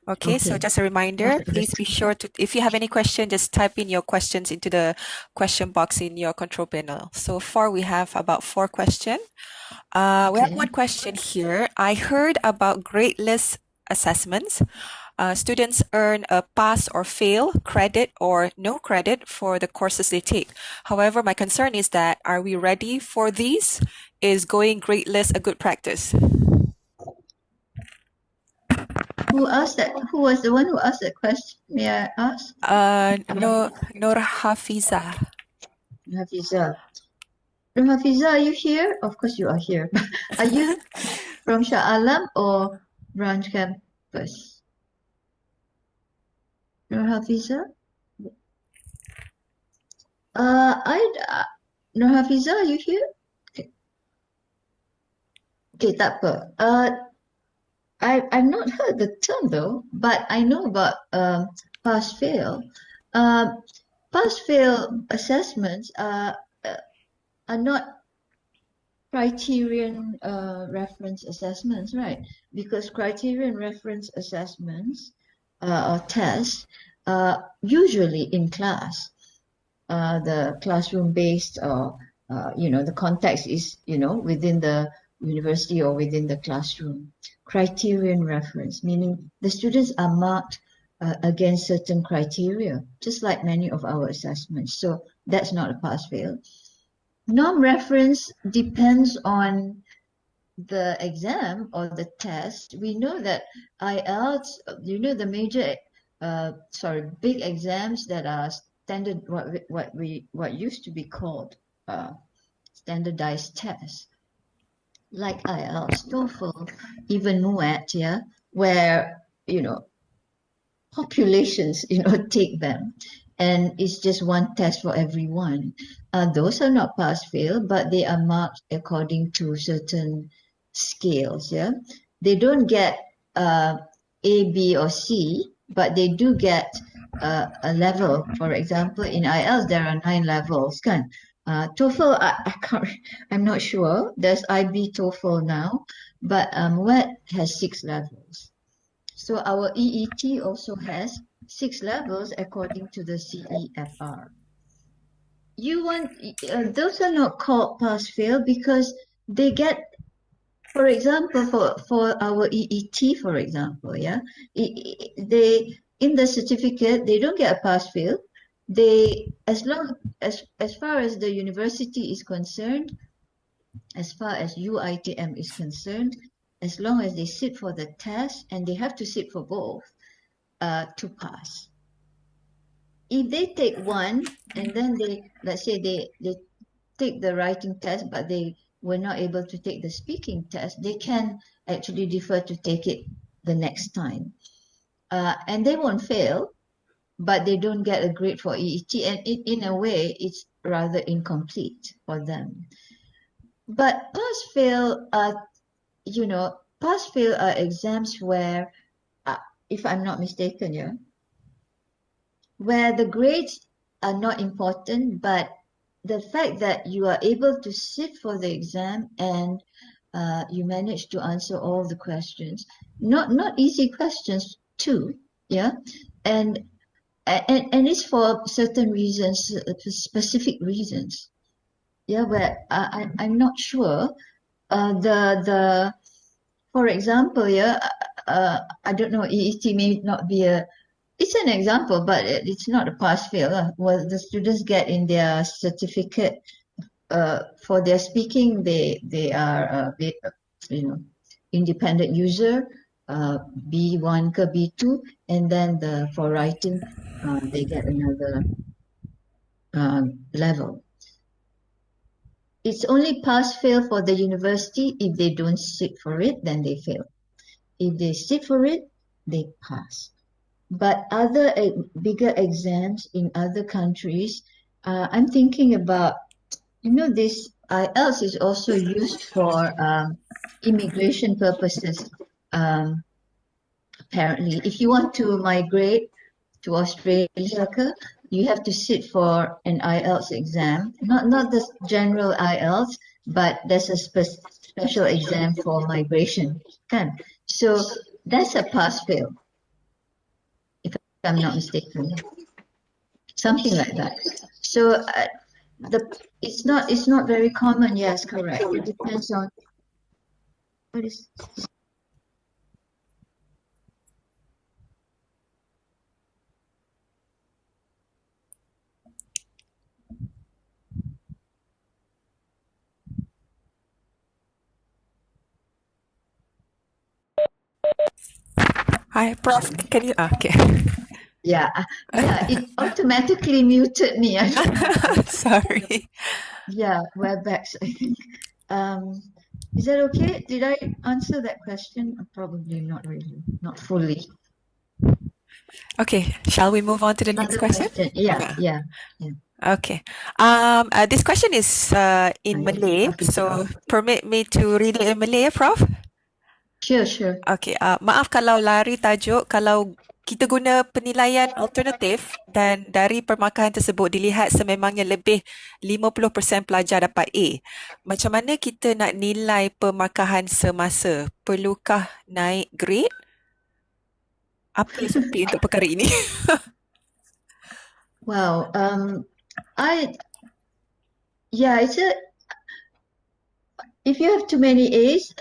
Okay, so Okay. just a reminder, please be sure to, if you have any question, just type in your questions into the question box in your control panel. So far, we have about 4 questions. We have Okay. one question here. I heard about gradeless assessments. Students earn a pass or fail, credit or no credit for the courses they take. However, my concern is that, are we ready for these? Is going gradeless a good practice? Who asked that? Who was the one who asked that question? May I ask? Nur Hafiza. Hafiza. Hafiza, are you here? Of course you are here. Are you from Shah Alam or branch campus? Hafiza? Nur Hafiza, are you here? Okay, tak apa. I've not heard the term though, but I know about pass-fail. Pass-fail assessments are not criterion reference assessments, right? Because criterion reference assessments or tests usually in class. The classroom-based, or the context is within the university or within the classroom. Criterion reference, meaning the students are marked against certain criteria, just like many of our assessments. So that's not a pass-fail. Norm reference depends on the exam or the test, we know that IELTS, the major, big exams that are standard, what used to be called standardized tests, like IELTS, TOEFL, even MUET, yeah, where, populations, take them. And it's just one test for everyone. Those are not pass-fail, but they are marked according to certain scales, yeah. They don't get A, B, or C, but they do get a level. For example, in IELTS, there are 9 levels, kan? TOEFL, I can't, I'm not sure. There's IB TOEFL now, but WET has 6 levels. So our EET also has 6 levels according to the CEFR. Those are not called pass-fail because they get, for example, for our EET, for example, yeah, they in the certificate they don't get a pass-fail. They, as far as the university is concerned, as far as UITM is concerned, as long as they sit for the test, and they have to sit for both to pass. If they take one and then let's say they take the writing test, but they were not able to take the speaking test, they can actually defer to take it the next time. And they won't fail, but they don't get a grade for EET, and in a way, it's rather incomplete for them. But pass-fail are exams where, if I'm not mistaken, yeah, where the grades are not important, but the fact that you are able to sit for the exam and you manage to answer all the questions, not easy questions too, yeah, and it's for certain reasons, specific reasons, yeah, where I'm not sure. For example, yeah, I don't know, EET may not be it's an example, but it's not a pass-fail. Well, the students get in their certificate for their speaking, they are independent user, B1 ke B2, and then for writing, they get another level. It's only pass-fail for the university. If they don't sit for it, then they fail. If they sit for it, they pass. But other bigger exams in other countries, I'm thinking about, this IELTS is also used for immigration purposes. Apparently, if you want to migrate to Australia, you have to sit for an IELTS exam. Not the general IELTS, but there's a special exam for migration. Kan? So that's a pass-fail, if I'm not mistaken. Something like that. So it's not very common. Yes, correct. It depends on what is. Hi, Prof. Can you? Okay. Yeah, it automatically muted me. I don't know why. Sorry. Yeah, WebEx, I think. Is that okay? Did I answer that question? Probably not really, not fully. Okay, shall we move on to the next Another question? question. Yeah. Okay. This question is in Malay, so permit me to read it in Malay, Prof. Sure. Okay. Maaf kalau lari tajuk, kalau kita guna penilaian alternatif dan dari permarkahan tersebut dilihat sememangnya lebih 50% pelajar dapat A. Macam mana kita nak nilai permarkahan semasa? Perlukah naik grade? Apa SOP untuk perkara ini? Wow. If you have too many A's,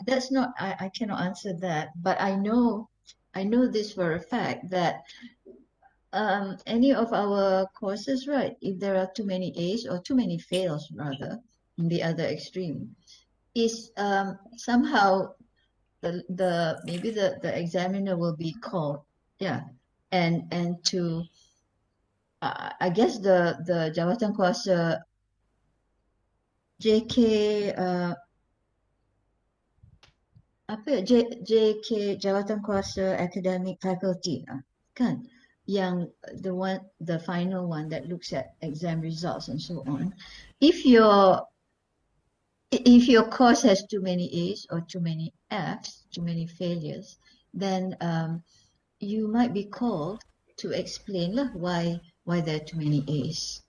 that's not, I cannot answer that. But I know this for a fact that any of our courses, right, if there are too many A's or too many fails rather, in the other extreme, is somehow the maybe the examiner will be called, yeah, and to I guess the jawatan kuasa JK apa ya, JK jawatan kuasa academic faculty kan, yang the final one that looks at exam results and so on. If your course has too many A's or too many F's, too many failures, then you might be called to explain lah why there are too many A's.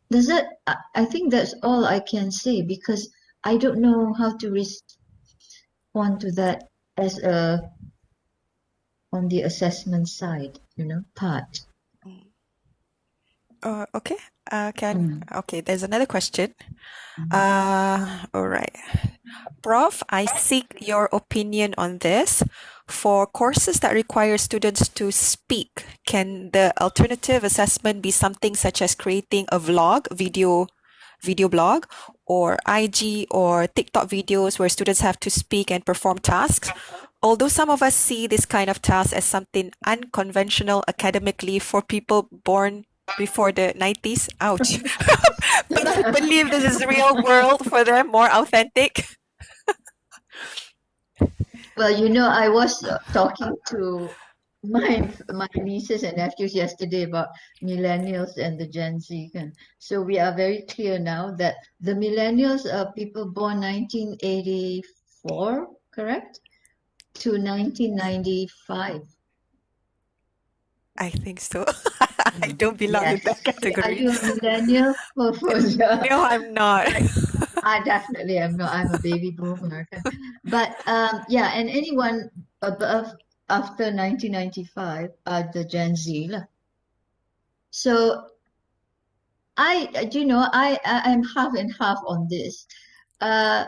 Does that? I think that's all I can say, because I don't know how to respond to that as on the assessment side, part. Okay. Mm. Okay, there's another question. Mhm. All right. Prof, I seek your opinion on this. For courses that require students to speak, can the alternative assessment be something such as creating a video blog, or IG or TikTok videos where students have to speak and perform tasks? Although some of us see this kind of task as something unconventional academically for people born before the 90s, ouch. But I believe this is real world for them, more authentic. Well, I was talking to my nieces and nephews yesterday about millennials and the Gen Z. So we are very clear now that the millennials are people born 1984, correct? To 1995. I think so. I don't belong in that Yes. Are category. you a millennial? Yeah. No, I'm not. I definitely am not. I'm a baby boomer. But yeah, and anyone above after 1995 are the Gen Z lah. So I'm half and half on this. Uh,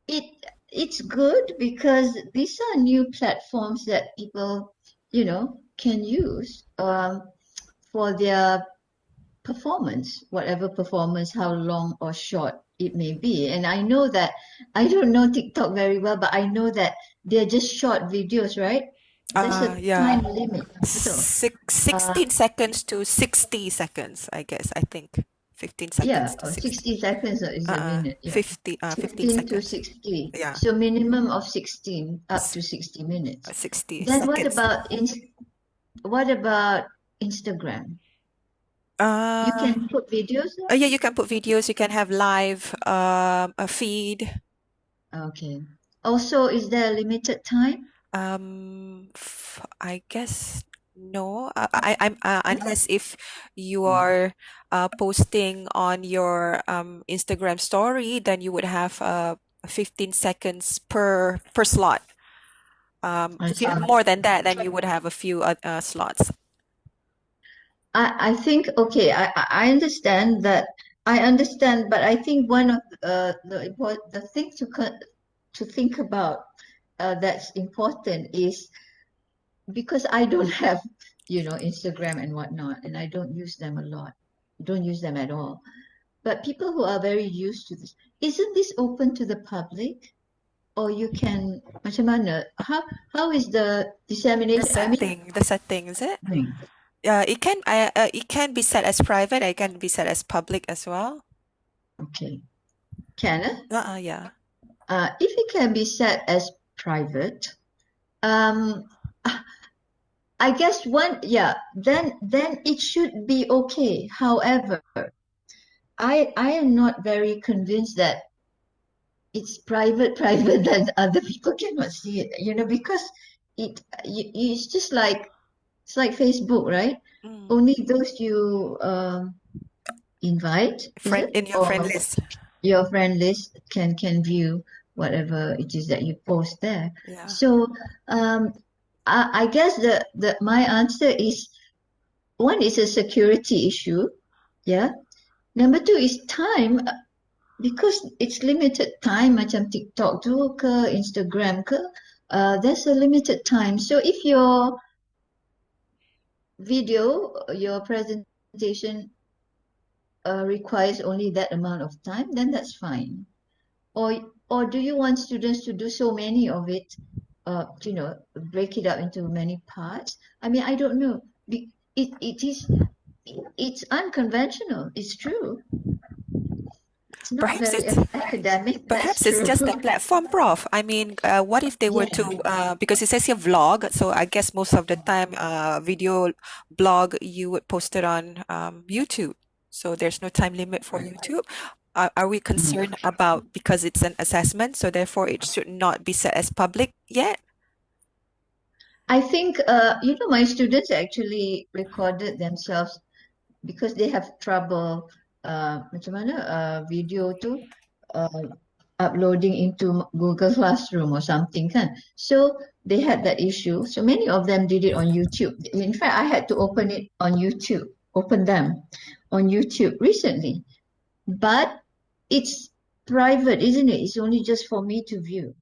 it it's good because these are new platforms that people, can use for their performance, whatever performance, how long or short it may be. And I know that I don't know TikTok very well, but I know that they're just short videos, right? There's a Yeah. time limit. So, 16 seconds to 60 seconds, I guess. I think 15 yeah, seconds to 60. 60 seconds is a minute. Yeah. 15 15 to seconds. 60. Yeah. So minimum of 16 up to 60 minutes. 60 Then what seconds. about Instagram? You Uh, can put videos there? yeah, you can put videos, you can have live a feed. Okay. Also, is there a limited time? I guess no. I'm unless if you are posting on your Instagram story, then you would have 15 seconds per slot. I If you see. have more than that, then you would have a few slots. I think, okay, I understand that. I understand, but I think one of the thing to think about that's important is, because I don't have, Instagram and whatnot, and I don't use them a lot, don't use them at all. But people who are very used to this, isn't this open to the public? Or you can, macam mana? How is the dissemination? I mean, The setting, is it? It can be set as private. It can be set as public as well. okay, can it? Yeah. If it can be set as private, um, I guess then it should be okay. However, I am not very convinced that it's private that other people cannot see it, because it's just like, it's like Facebook, right? Mm. Only those you invite, is Friend it? in your friend Or list. your friend list can view whatever it is that you post there. Yeah. So I guess my answer is, one is a security issue, yeah. Number two is time, because it's limited time, macam TikTok tu ke Instagram ke, there's a limited time. So if your video, your presentation requires only that amount of time, then that's fine. Or Or do you want students to do so many of it, you know, break it up into many parts? I mean, I don't know. It's unconventional. It's true. It's not Perhaps very it's academic. That's Perhaps it's true. just the platform, Prof. I mean, what if they were Yeah. to, because it says here vlog, so I guess most of the time, video blog, you would post it on YouTube. So there's no time limit for YouTube. Are we concerned about because it's an assessment, so therefore it should not be set as public yet? I think, you know, my students actually recorded themselves because they have trouble, macam mana, video tu uploading into Google Classroom or something kan. So they had that issue. So many of them did it on YouTube. In fact, I had to open them on YouTube recently. But it's private, isn't it? It's only just for me to view.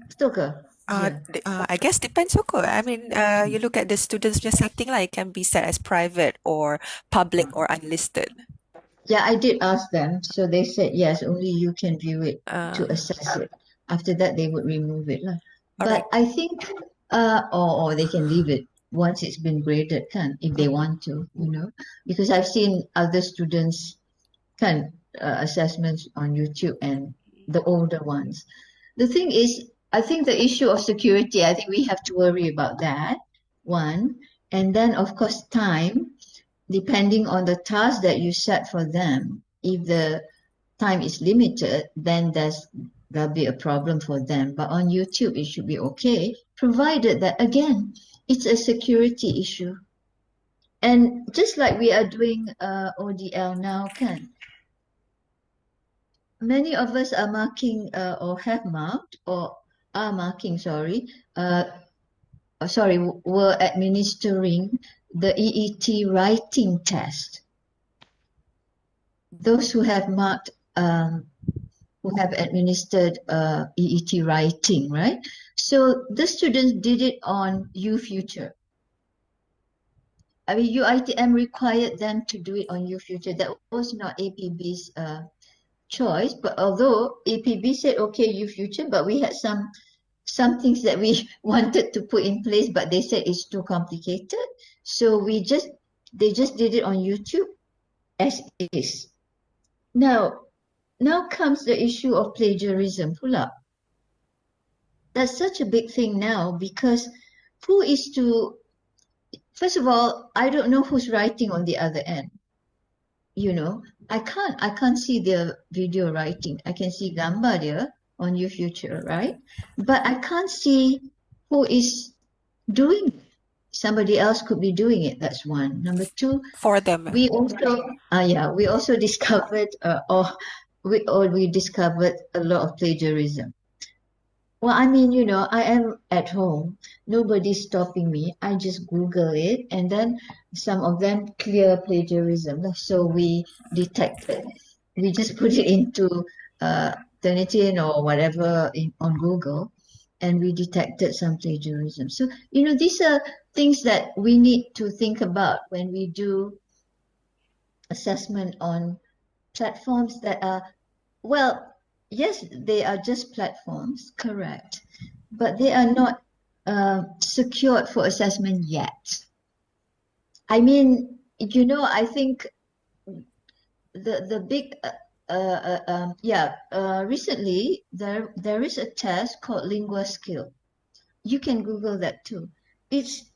Betul ke? Yeah. I guess depends also. I mean, you look at the students just setting like it can be set as private or public or unlisted. Yeah, I did ask them. So they said, yes, only you can view it to Uh, assess it. After that, they would remove it lah. all But right. I think, or they can leave it once it's been graded, can, if they want to, you know, because I've seen other students can assessments on YouTube and the older ones. The thing is, I think the issue of security, I think we have to worry about that, one. And then, of course, time, depending on the task that you set for them. If the time is limited, then there'll be a problem for them. But on YouTube, it should be okay, provided that, again, it's a security issue. And just like we are doing ODL now, can many of us are marking or have marked or are marking, were administering the EET writing test. Those who have marked, who have administered EET writing, right? So the students did it on UFuture. I mean, UITM required them to do it on UFuture. That was not APB's choice, but although APB said okay, UFuture, but we had some things that we wanted to put in place, but they said it's too complicated. So they just did it on YouTube as is. Now comes the issue of plagiarism pula. That's such a big thing now because first of all, I don't know who's writing on the other end. You know, I can't see their video writing. I can see gambar dia on UFuture, right? But I can't see who is doing it. Somebody else could be doing it. That's one. Number two, For them. we also discovered we discovered a lot of plagiarism. Well, I mean, you know, I am at home. Nobody's stopping me. I just Google it, and then some of them clear plagiarism. So we detected. We just put it into Turnitin or whatever on Google, and we detected some plagiarism. So, you know, these are things that we need to think about when we do assessment on platforms that are, well, yes, they are just platforms, correct, but they are not secured for assessment yet. I mean, you know, I think the big recently there is a test called Lingua Skill. You can Google that too. It's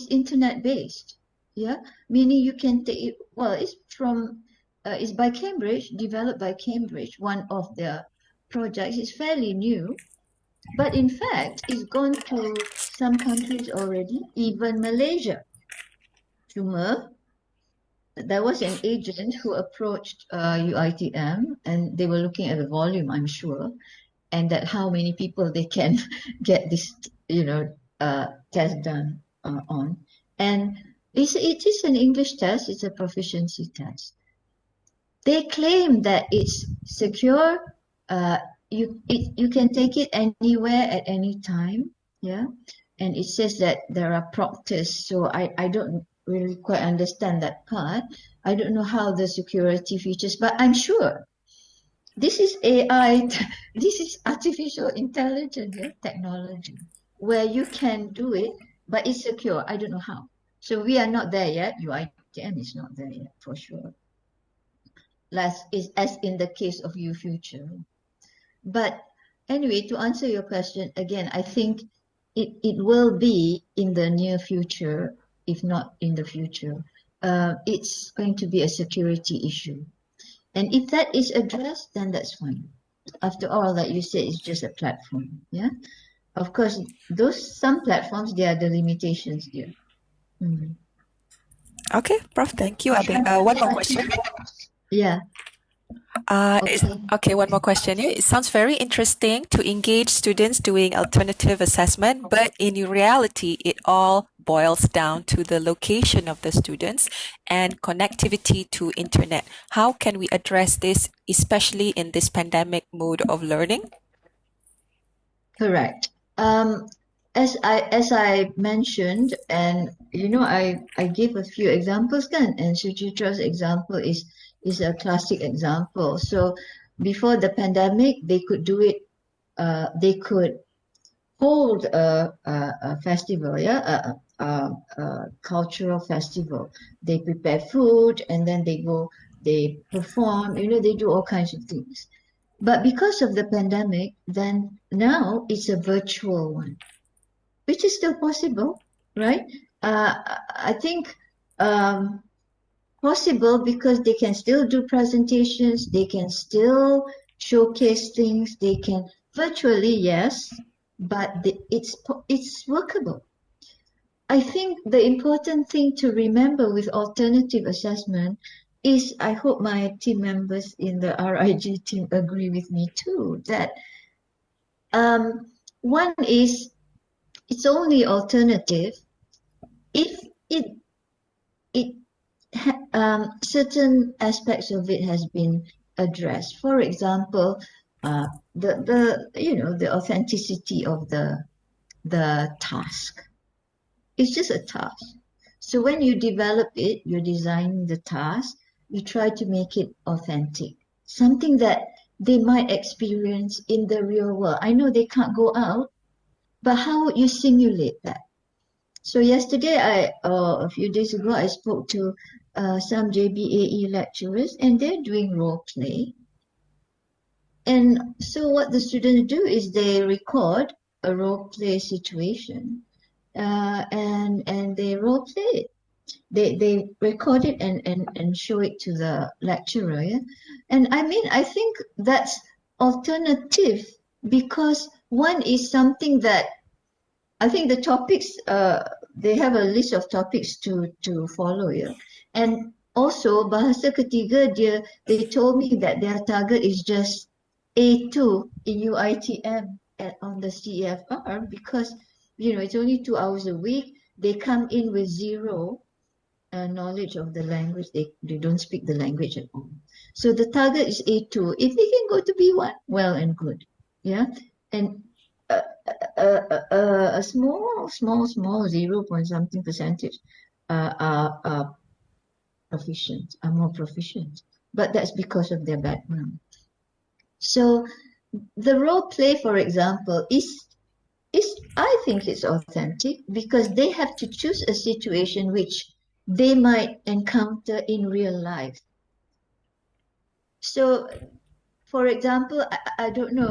internet based, yeah, meaning you can take it. Well, it's by Cambridge, developed by Cambridge. One of their projects is fairly new, but in fact, it's gone to some countries already, even Malaysia. Cuma, there was an agent who approached UITM, and they were looking at the volume, I'm sure, and that how many people they can get this, you know, test done on. And it is an English test. It's a proficiency test. They claim that it's secure. You can take it anywhere at any time. Yeah, and it says that there are proctors. So I don't really quite understand that part. I don't know how the security features, but I'm sure this is AI, this is artificial intelligence, yeah, technology, where you can do it, but it's secure. I don't know how. So we are not there yet. UITM is not there yet, for sure. As in the case of Future. But anyway, to answer your question, again, I think it will be in the near future, if not in the future. It's going to be a security issue. And if that is addressed, then that's fine. After all, like you said, it's just a platform. Yeah. Of course, some platforms, there are the limitations there. Mm. Okay, Prof, thank you. One more question. Yeah. Okay. Okay, one more question here. It sounds very interesting to engage students doing alternative assessment, but in reality, it all boils down to the location of the students and connectivity to internet. How can we address this, especially in this pandemic mode of learning? Correct. As I mentioned, and I gave a few examples, and Suchitra's example is a classic example. So before the pandemic, they could do it. They could hold a festival, yeah, a cultural festival. They prepare food, and then they perform. They do all kinds of things. But because of the pandemic, then now it's a virtual one, which is still possible, right? I think possible because they can still do presentations, they can still showcase things, they can virtually, yes, but it's workable. I think the important thing to remember with alternative assessment is, I hope my team members in the RIG team agree with me too, that one is it's only alternative if it certain aspects of it has been addressed. For example, the authenticity of the task. It's just a task. So when you develop it, you're designing the task, you try to make it authentic, something that they might experience in the real world. I know they can't go out, but how would you simulate that? So yesterday, a few days ago, I spoke to some JBAE lecturers, and they're doing role play. And so what the students do is they record a role play situation, and they role play it. They record it and show it to the lecturer. Yeah? And I think that's alternative, because one is something that I think the topics, they have a list of topics to follow, yeah. And also bahasa ketiga, they told me that their target is just A2 in UITM on the CEFR, because it's only 2 hours a week. They come in with zero knowledge of the language. They don't speak the language at all. So the target is A2. If they can go to B1, well and good, yeah. And a small 0 point something percentage are proficient, are more proficient, but that's because of their background. So the role play, for example, is I think it's authentic, because they have to choose a situation which they might encounter in real life. So, for example, I don't know,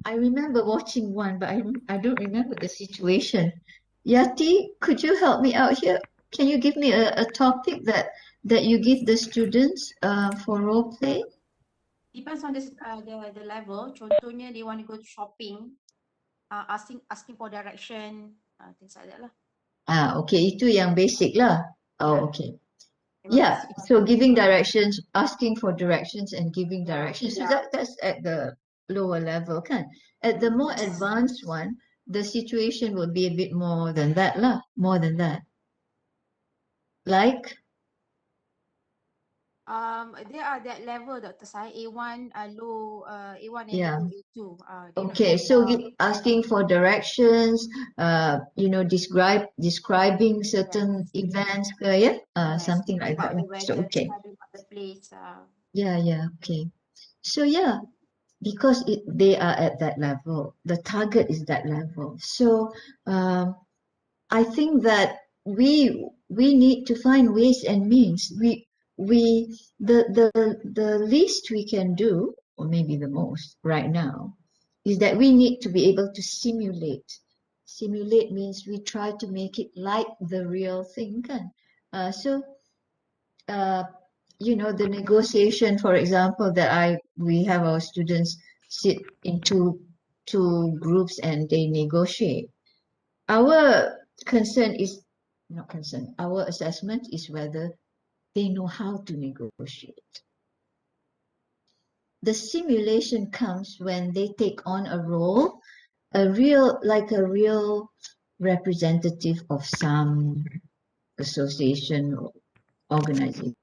I remember watching one, but I don't remember the situation. Yati, could you help me out here? Can you give me a topic that you give the students for role play? Depends on the level. Contohnya, they want to go to shopping, asking for direction, things like that lah. Okay, itu yang basic lah. Oh, Yeah. okay. Memang Yeah, basic. so giving directions, asking for directions and giving directions. So that's at the lower level, kan? At the more advanced one, the situation would be a bit more than that lah, more than that. Like? They are that level, Dr. Sai, A1, low, A1 and Yeah. low A2. They're not Okay, that, so asking for directions, describing certain yes, events, yeah, yes, something like that. about the So weather, okay, describing about the place. yeah, okay. So yeah, because they are at that level, the target is that level. So I think that we need to find ways and means. The least we can do, or maybe the most right now, is that we need to be able to simulate. Simulate means we try to make it like the real thing, kan? So uh, the negotiation, for example, that we have our students sit in two groups and they negotiate. Our concern is not concern. Our assessment is whether they know how to negotiate. The simulation comes when they take on a role, a real representative of some association or organization.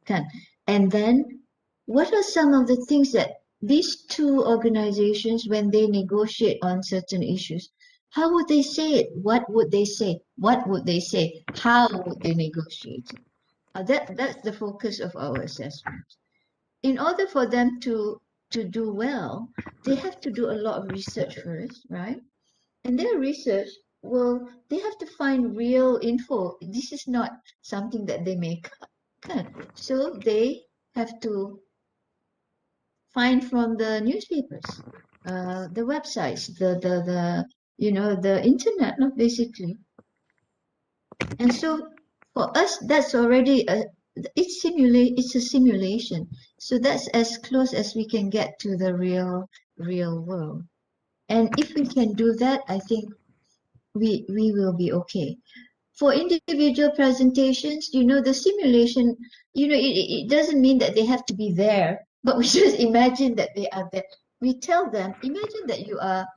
Kan? And then what are some of the things that these two organizations, when they negotiate on certain issues, how would they say it? What would they say? What would they say? How would they negotiate it? That's the focus of our assessment. In order for them to do well, they have to do a lot of research first, right? And their research, well, they have to find real info. This is not something that they make up. Kan? So they have to find from the newspapers, the websites, the internet, no, basically. And so for us, that's already it's a simulation. So that's as close as we can get to the real world. And if we can do that, I think we will be okay. For individual presentations, the simulation, it doesn't mean that they have to be there, but we just imagine that they are there. We tell them, imagine that you are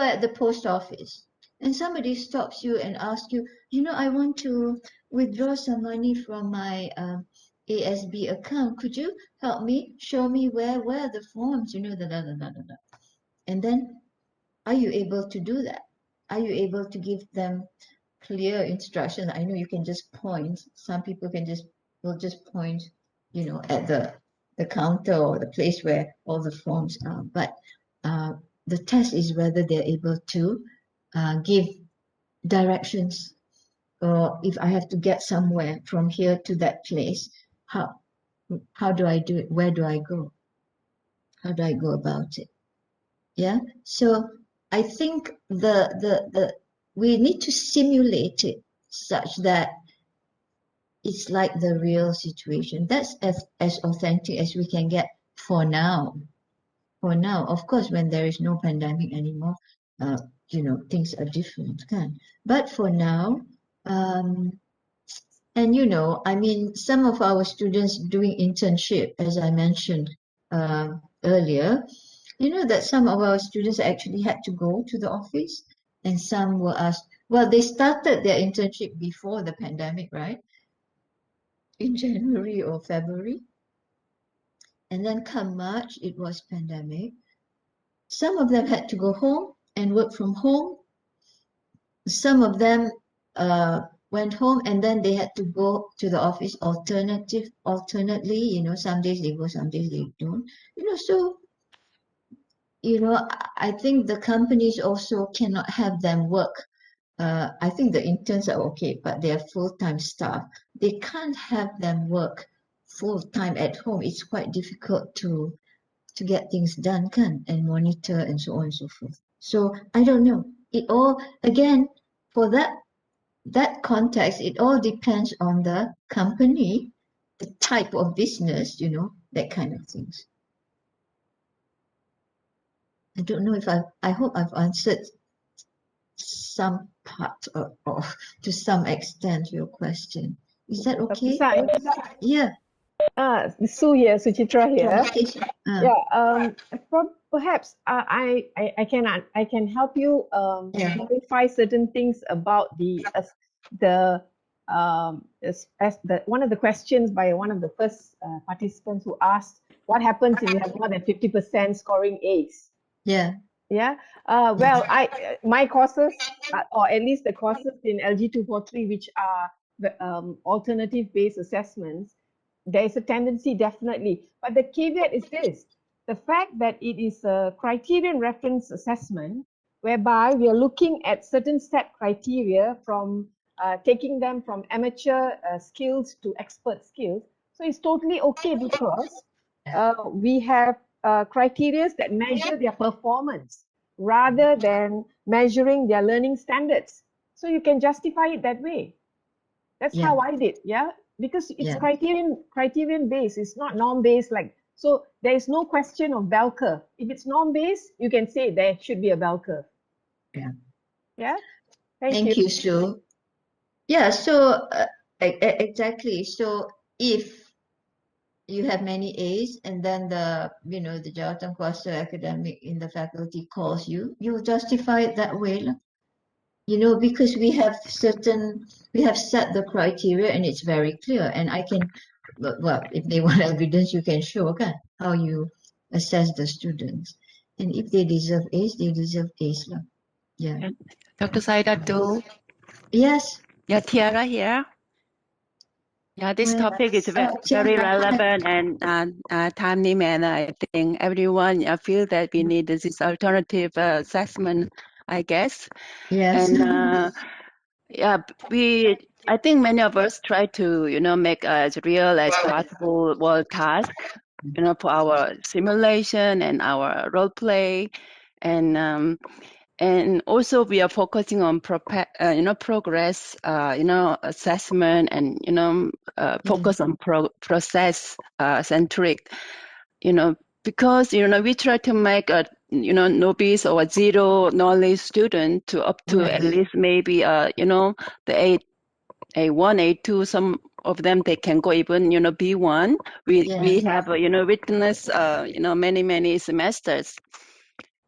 at the post office and somebody stops you and asks you, I want to withdraw some money from my ASB account. Could you help me? Show me where are the forms, da. And then, are you able to do that? Are you able to give them clear instructions? I know you can just point. Some people will just point, at the counter or the place where all the forms are. But the test is whether they're able to give directions, or if I have to get somewhere from here to that place, how do I do it? Where do I go? How do I go about it? Yeah. So I think the we need to simulate it such that it's like the real situation. That's as authentic as we can get for now. For now, of course, when there is no pandemic anymore, things are different, can. But for now, and I mean, some of our students doing internship, as I mentioned earlier, that some of our students actually had to go to the office, and some were asked. Well, they started their internship before the pandemic, right? In January or February. And then come March, it was pandemic. Some of them had to go home and work from home. Some of them went home and then they had to go to the office alternately, some days they go, some days they don't. So, I think the companies also cannot have them work. I think the interns are okay, but they are full-time staff. They can't have them work full-time at home. It's quite difficult to get things done, kan, and monitor and so on and so forth. So I don't know. It all, again, for that context, it all depends on the company, the type of business, that kind of things. I don't know if I hope I've answered some part of to some extent your question. Is that Dr. okay? Sai, Yeah. Sue here, Suchitra here. Okay. Yeah, perhaps I can help you Yeah. clarify certain things about the as one of the questions by one of the first participants who asked, what happens if you have more than 50% scoring A's? Yeah. Yeah. Well, my courses, or at least the courses in LG 243, which are the alternative-based assessments, there is a tendency, definitely. But the caveat is this: the fact that it is a criterion reference assessment, whereby we are looking at certain set criteria from taking them from amateur skills to expert skills. So it's totally okay because we have criteria that measure their performance rather than measuring their learning standards. So you can justify it that way. That's how I did, yeah? Because it's criterion based, it's not norm based. So there is no question of bell curve. If it's norm based, you can say there should be a bell curve. Yeah. Yeah. Thank you, Sue. Yeah, so exactly. So if you have many A's and then the Jawatan Kuasa academic in the faculty calls you, you justify it that way, because we have set the criteria and it's very clear. And I can, well, if they want evidence, you can show how you assess the students. And if they deserve A's, they deserve A's. Yeah. Dr. Saidatul. Yes. Yeah, Tiara here. Yeah, this Well, topic is very relevant and timely manner. I think everyone feel that we need this alternative assessment, I guess. Yes. And yeah, I think many of us try to, make as real as possible world task, for our simulation and our role play, and also we are focusing on progress, assessment, and focus on process centric, because we try to make a novice or a zero knowledge student to up to at least maybe the A1, A2. Some of them they can go even B1. We have witnessed many semesters.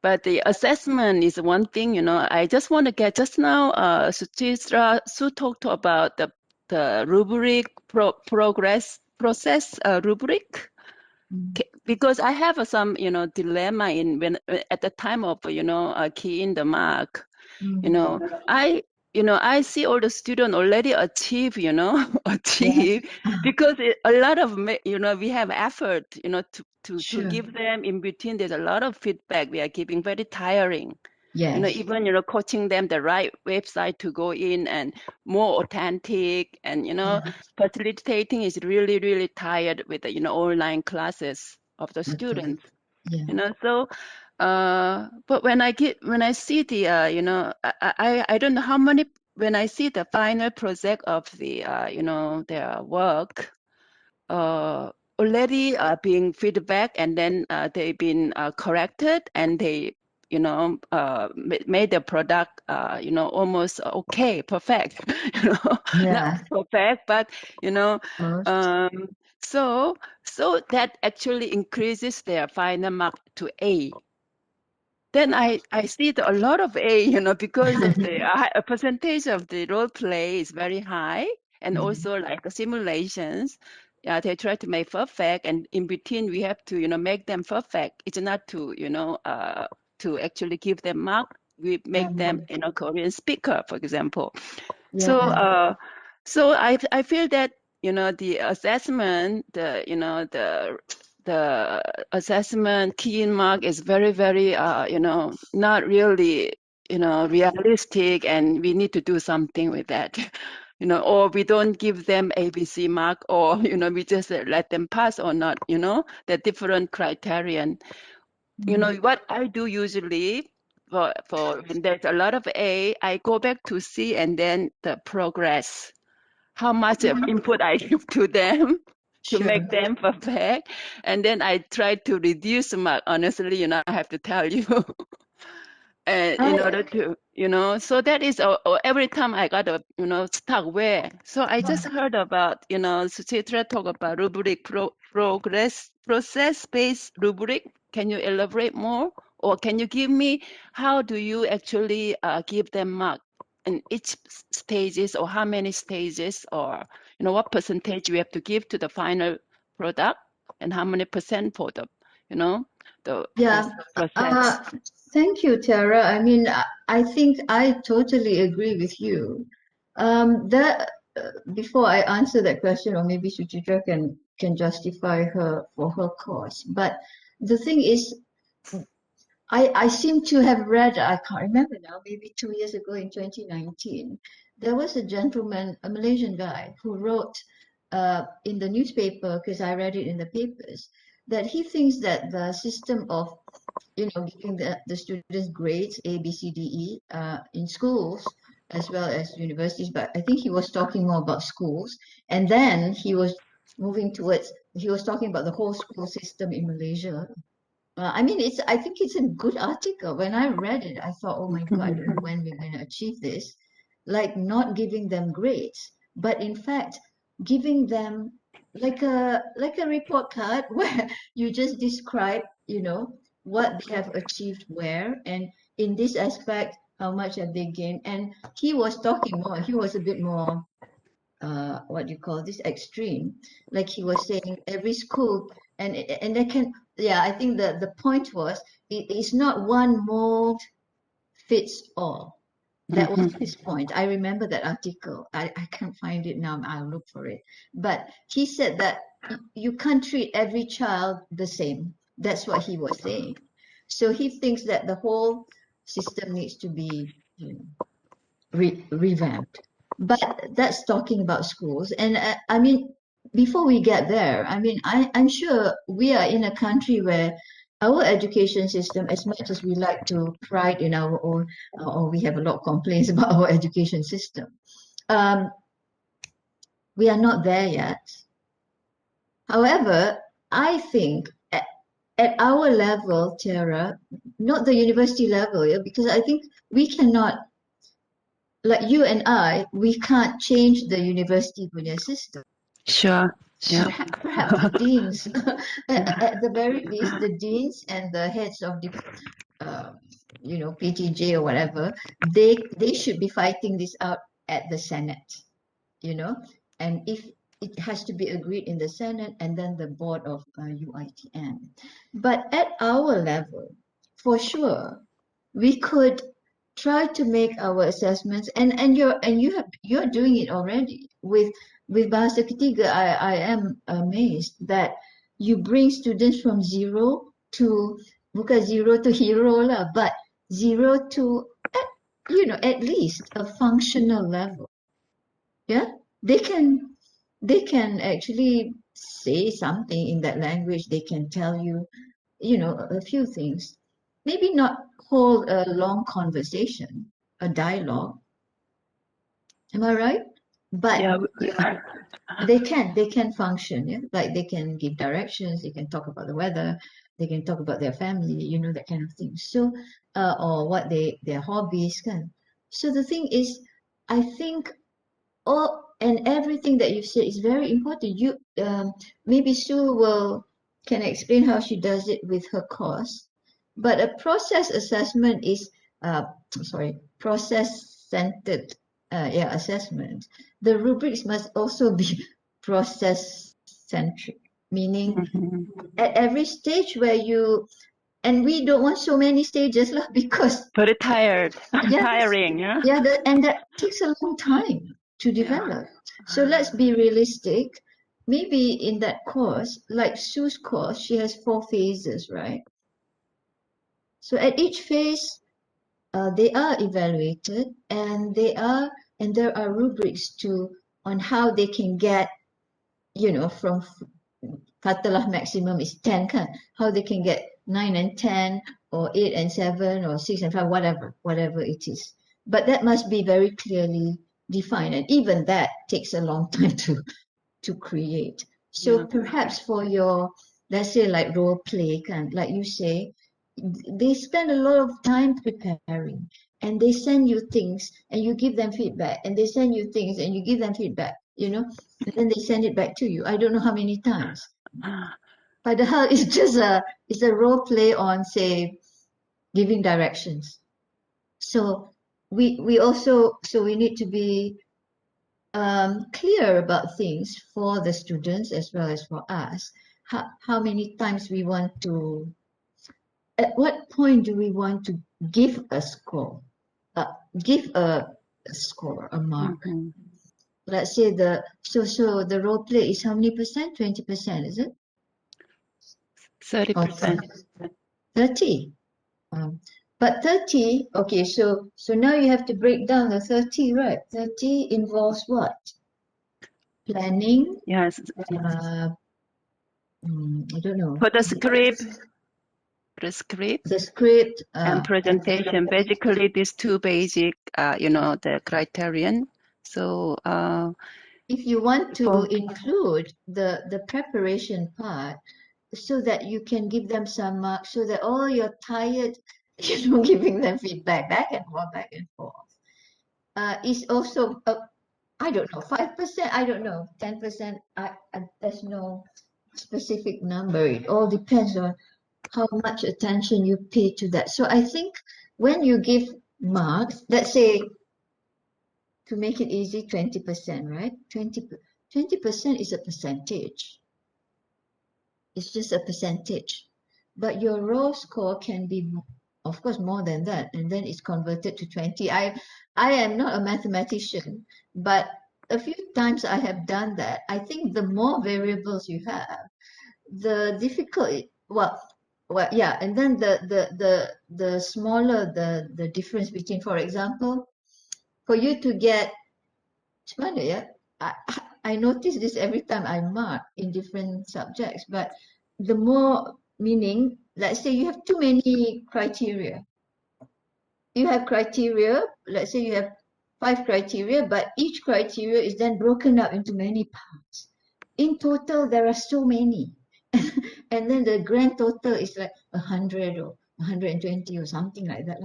But the assessment is one thing, I just want to get just now, Sue talked about the rubric progress process rubric. Because I have some, dilemma when at the time of, key in the mark, I see all the students already achieve, achieve because a lot of, we have effort, to give them in between. There's a lot of feedback we are giving, very tiring. Even, coaching them the right website to go in and more authentic and, facilitating is really, really tired with the, online classes of the students, so, but when I see the, I don't know how many, when I see the final project of the, their work, already being feedback and then they've been corrected and they, made the product, almost okay, perfect, not perfect, but, so that actually increases their final mark to A. Then I see a lot of A, because of the percentage of the role play is very high, and also like the simulations, they try to make perfect, and in between we have to, make them perfect. It's not to, to actually give them mark. We make them, Korean speaker, for example. So I feel that the assessment, the assessment key in mark is very, very not really realistic, and we need to do something with that. Or we don't give them ABC mark, or we just let them pass or not. The different criterion. What I do usually for when there's a lot of A, I go back to C and then the progress. How much of input I give to them to make them perfect. And then I try to reduce mark. Honestly, I have to tell you. And in order to, so that is every time I got a, stuck where. So I just heard about, Suchitra talk about rubric progress, process-based rubric. Can you elaborate more? Or can you give me, how do you actually give them mark? in each stages, or how many stages, or what percentage we have to give to the final product, and how many percent for the the Yeah. process. Thank you, Tara. I mean, I think I totally agree with you. That before I answer that question, or maybe Suchitra can justify her for her course. But the thing is, I seem to have read, I can't remember now, maybe 2 years ago in 2019, there was a gentleman, a Malaysian guy, who wrote in the newspaper, because I read it in the papers, that he thinks that the system of giving the students grades A, B, C, D, E in schools as well as universities, but I think he was talking more about schools. And then he was he was talking about the whole school system in Malaysia. I mean, I think it's a good article. When I read it, I thought, oh my God, I don't know when we're going to achieve this. Like not giving them grades, but in fact, giving them like a report card where you just describe, what they have achieved where, and in this aspect, how much have they gained. And he was talking more, he was a bit more what do you call this, extreme, like he was saying every school, and they can, yeah, I think the point was it's not one mold fits all. That was his point. I remember that article. I can't find it now. I'll look for it. But he said that you can't treat every child the same. That's what he was saying. So he thinks that the whole system needs to be, revamped. But that's talking about schools. And I mean, before we get there, I mean, I'm sure we are in a country where our education system, as much as we like to pride in our own, or we have a lot of complaints about our education system, um, we are not there yet. However, I think at our level, Tara, not the university level, yeah, because I think we cannot, like you and I, we can't change the university punya system. Sure. Yeah. Perhaps the deans, at the very least, the deans and the heads of the, PTJ or whatever, they should be fighting this out at the Senate, and if it has to be agreed in the Senate and then the board of UITN. But at our level, for sure, we could try to make our assessments, and you're doing it already with Bahasa Ketiga. I am amazed that you bring students from zero to, bukan zero to hero lah, but zero to at least a functional level. Yeah, they can actually say something in that language. They can tell you, a few things. Maybe not hold a long conversation, a dialogue. Am I right? But Yeah. they can function, yeah? Like they can give directions, they can talk about the weather, they can talk about their family, that kind of thing. So, or what their hobbies can. So the thing is, I think all and everything that you've said is very important. You maybe Sue can explain how she does it with her course, but a process assessment is process-centered assessment. The rubrics must also be process-centric, meaning at every stage where and we don't want so many stages lah, because Very tired. yes, Tiring, yeah. yeah, and that takes a long time to develop. So let's be realistic. Maybe in that course, like Sue's course, she has 4 phases, right? So at each phase, they are evaluated, and there are rubrics on how they can get, from katalah maximum is 10 kan, how they can get 9 and 10 or 8 and 7 or 6 and 5, whatever it is. But that must be very clearly defined, and even that takes a long time to create. So perhaps for your, let's say, like role play, like you say, they spend a lot of time preparing, and they send you things and you give them feedback, and they send you things and you give them feedback, and then they send it back to you. I don't know how many times. Padahal it's a role play on, say, giving directions. So we also, so we need to be clear about things for the students as well as for us. How many times we want to, at what point do we want to give a score, give a score, a mark? Mhm. Let's say so the role play is how many percent? 20%, is it? Or 30%. 30? But 30, okay, so now you have to break down the 30, right? 30 involves what? Planning, Yes. I don't know. For the script, The script, and presentation, basically these two basic, the criterion. So if you want to for include the preparation part so that you can give them some marks, so that you're tired, giving them feedback back and forth. Is also, I don't know, 5%, I don't know, 10%, there's no specific number. It all depends on how much attention you pay to that. So I think when you give marks, let's say, to make it easy, 20%, right? 20% is a percentage. It's just a percentage. But your raw score can be, of course, more than that, and then it's converted to 20. I am not a mathematician, but a few times I have done that. I think the more variables you have, the difficult, well, yeah, and then the smaller the difference between, for example, for you to get, yeah, I notice this every time I mark in different subjects, but the more, meaning, let's say you have too many criteria. You have criteria, let's say you have 5 criteria, but each criteria is then broken up into many parts. In total, there are so many. And then the grand total is like 100 or 120 or something like that.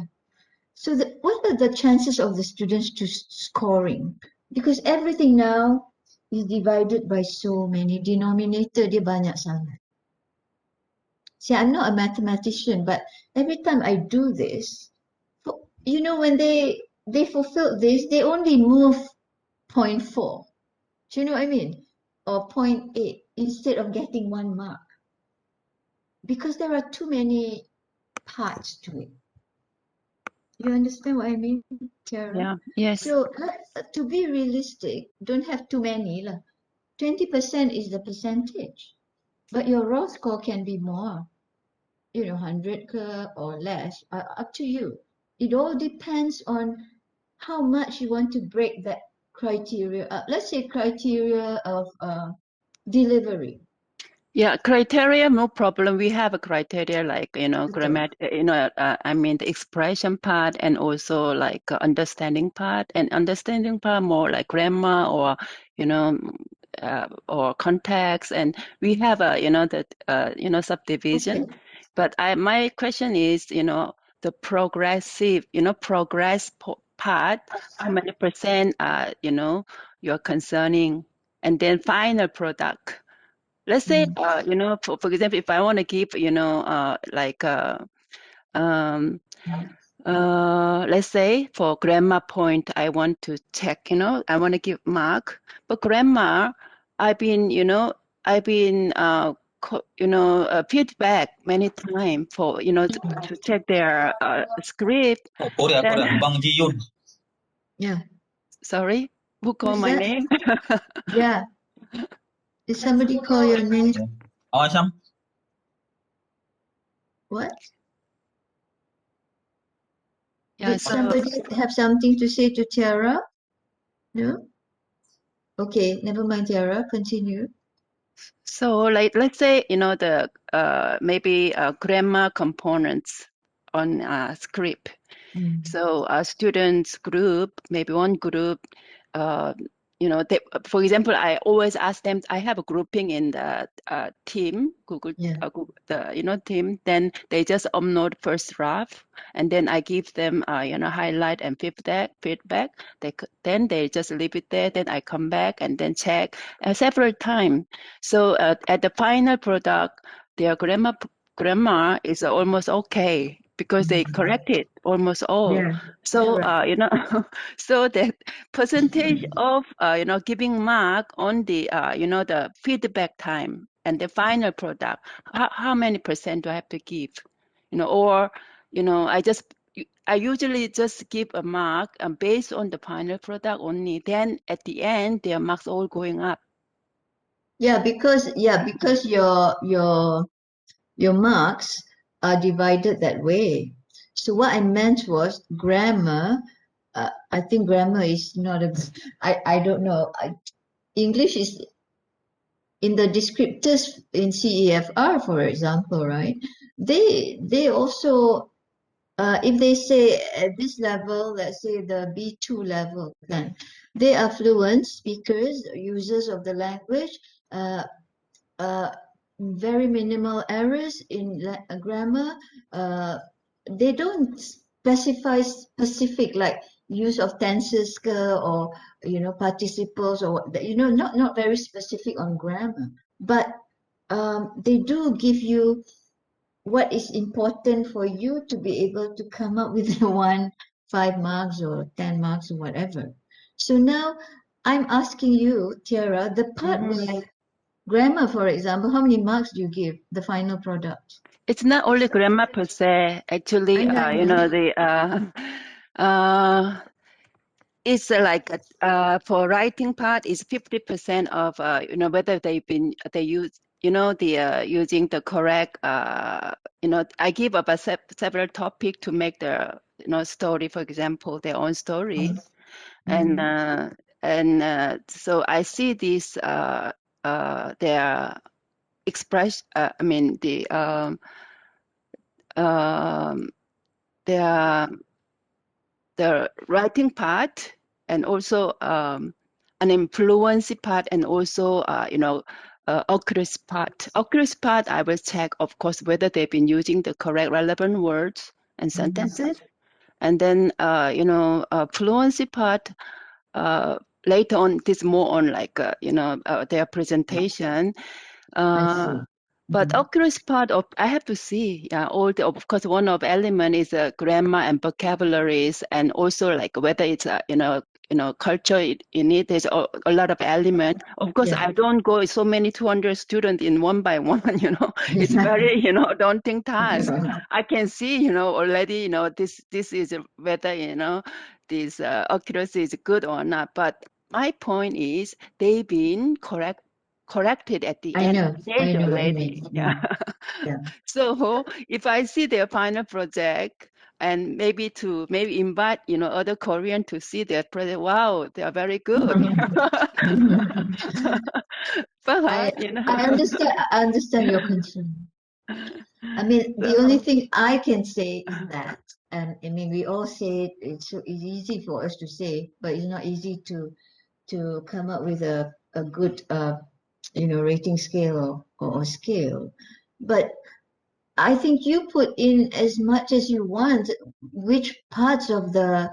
So what are the chances of the students to scoring? Because everything now is divided by so many denominator, dia banyak sangat. See, I'm not a mathematician, but every time I do this, when they fulfill this, they only move 0.4. Do you know what I mean? Or 0.8 instead of getting 1 mark. Because there are too many parts to it. You understand what I mean, Tiara? yeah, yes. So to be realistic, don't have too many. 20% is the percentage. But your raw score can be more. 100 or less. Up to you. It all depends on how much you want to break that criteria. Let's say criteria of delivery. Yeah, criteria, no problem. We have a criteria like, Betul. grammar, I mean, the expression part and also like understanding part, and understanding part more like grammar or, or context. And we have subdivision. Okay. But my question is, the progressive, progress part, how many percent, you're concerning, and then final product. Let's say, for example, if I want to give, let's say for grammar point, I want to check, I want to give mark, but grammar, I've been feedback many times for, to check their script. Korea, Then, Bang Ji-yun. Yeah. sorry, who called Who's my that? name? Yeah. Did somebody call your name? Awesome. What? Yeah, Did so somebody have something to say to Tiara? No? Okay, never mind, Tiara. Continue. So like, let's say, the maybe grammar components on script. So a students group, maybe one group, for example, I always ask them, I have a grouping in the team, Google, Yeah. team, then they just upload first draft, and then I give them, highlight and feedback. Then they just leave it there, then I come back and then check several times. So at the final product, their grammar is almost okay. because they corrected almost all. Yeah. So, Correct. you know, so that percentage of, you know, giving mark on the, you know, the feedback time and the final product, how many percent do I have to give? You know, or, you know, I usually just give a mark based on the final product only. Then at the end, their marks all going up. Yeah, because your marks are divided that way. So what I meant was grammar. I think grammar is not a. I don't know. English is in the descriptors in CEFR, for example, right? They also if they say at this level, let's say the B2 level, then they are fluent speakers, users of the language. Uh, uh, Very minimal errors in grammar. Uh, they don't specify specific like use of tenses or participles or not very specific on grammar. But they do give you what is important for you to be able to come up with one 5 marks or 10 marks or whatever. So now I'm asking you, Tiara, the part where grammar, for example, how many marks do you give the final product? It's not only grammar per se. Actually, I know, I you know. know, the it's like for writing part is 50% of you know, whether they use, you know, the using the correct you know, I give up several topic to make the, you know, story, for example, their own story. Mhm. And so I see this their express I mean their the writing part, and also an influence part, and also you know, accuracy part. Accuracy part, I will check, of course, whether they've been using the correct relevant words and sentences. And then you know, fluency part, later on, it is more on like you know, their presentation. I see. But Mhm. accuracy part of, I have to see, yeah, all the, of course, one of element is grammar and vocabularies, and also like whether it's you know, culture in it. There's a lot of element. Of course, Yeah. I don't go so many 200 students in one by one. You know, it's very, you know, daunting task. I can see, you know, already, you know, this is whether, you know, this accuracy is good or not. But my point is they've been corrected at the I end of know. the I stage know what you already. mean. Yeah. Yeah. So if I see their final project, and maybe invite, you know, other Korean to see their project, wow, they are very good. I But you know, I understand your concern. I mean, the only so thing I can say is that, and I mean, we all say it's easy for us to say, but it's not easy to come up with a good rating scale or scale. But I think you put in as much as you want, which parts of the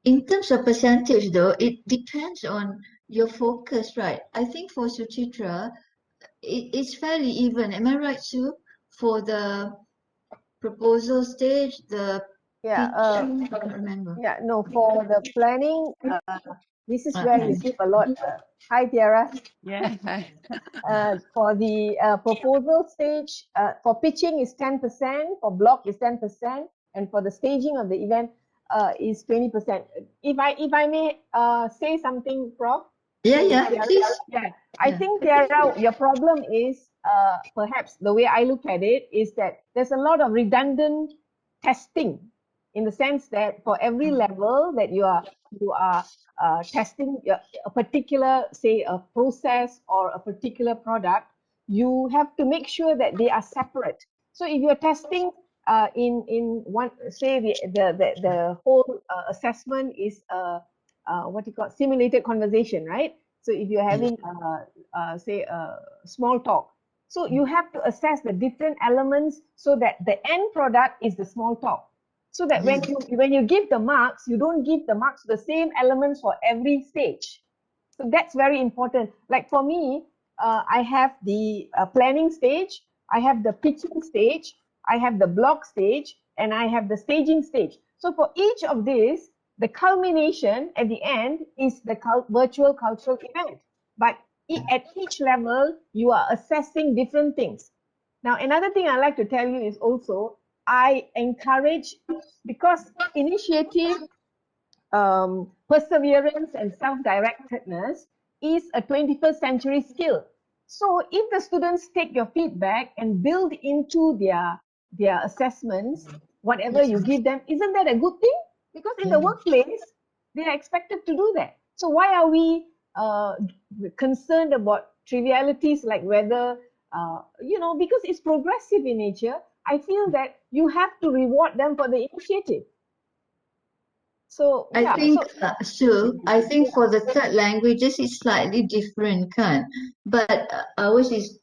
in terms of percentage though, it depends on your focus, right? I think for Suchitra, it's fairly even. Am I right, Sue? For the proposal stage, the Yeah, pitching, I can't remember. yeah, no, for the planning, this is where you Okay. give a lot. Hi, Tiara. yeah, For the proposal stage, for pitching is 10%, for block is 10%, and for the staging of the event is 20%. If I may say something, Prof, Yeah, to yeah, Tiara, please. yeah, I Yeah. think Tiara, your problem is perhaps the way I look at it is that there's a lot of redundant testing, in the sense that for every level that you are testing a particular, say, a process or a particular product, you have to make sure that they are separate. So if you're testing in one, say the whole assessment is what you call simulated conversation, right? So if you're having say small talk, so you have to assess the different elements so that the end product is the small talk. So that Yeah. when you give the marks, you don't give the marks to the same elements for every stage. So that's very important. Like for me, I have the planning stage, I have the pitching stage, I have the block stage, and I have the staging stage. So for each of these, the culmination at the end is the virtual cultural event. But at each level, you are assessing different things. Now, another thing I like to tell you is also, I encourage, because initiative, perseverance and self-directedness is a 21st century skill. So if the students take your feedback and build into their assessments, whatever you give them, isn't that a good thing? Because in the workplace, they are expected to do that. So why are we concerned about trivialities like whether, because it's progressive in nature, I feel that you have to reward them for the initiative. So I think, Sue, I think for the third languages, it's slightly different, kan? But ours is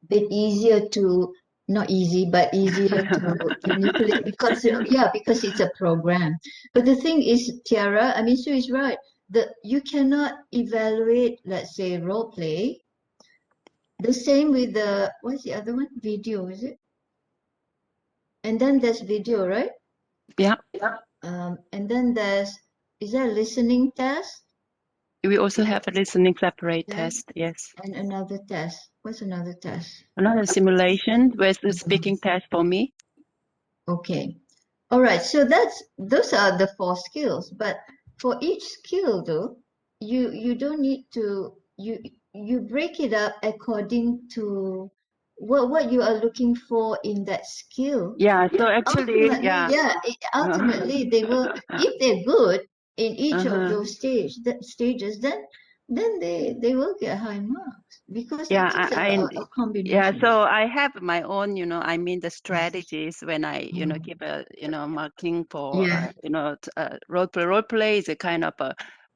a bit easier to, not easy, but easier to manipulate because, because it's a program. But the thing is, Tiara, I mean, Sue is right. You cannot evaluate, let's say, role play. The same with what's the other one? Video, is it? And then there's video, right? Yeah. And then is there a listening test? We also have a listening separate test. Yes. And another test. What's another test? Another simulation with the speaking test for me. Okay. All right. So those are the 4 skills. But for each skill, though, you don't need to you break it up according to what you are looking for in that skill. Yeah. So actually, Ultimately, they will, if they're good in each of those stages, then they will get high marks because it is a combination. Yeah, so I have my own, I mean the strategies when I, give a, marking for, role play. Role play is a kind of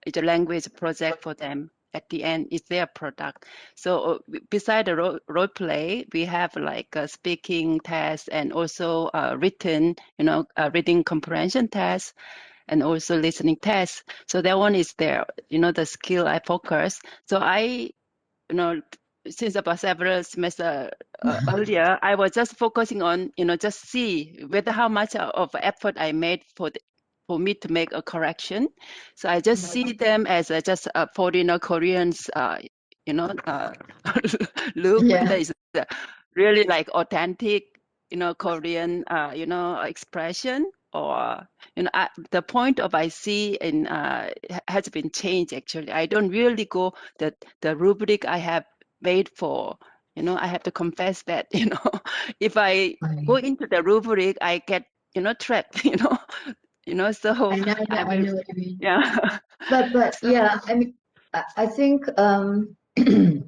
it's a language project for them. At the end, it's their product. So beside the role play, we have like a speaking test and also written, reading comprehension test and also listening test. So that one is there, the skill I focus. So I, since about several semesters earlier, I was just focusing on, just see whether how much of effort I made for me to make a correction. So I just see them as just foreigner Koreans, look, whether it's really like authentic, Korean, expression, or the point of I see has been changed. Actually, I don't really go the rubric I have made for. I have to confess that if I go into the rubric, I get trapped. So I know what you mean. yeah. But yeah, I mean, I think the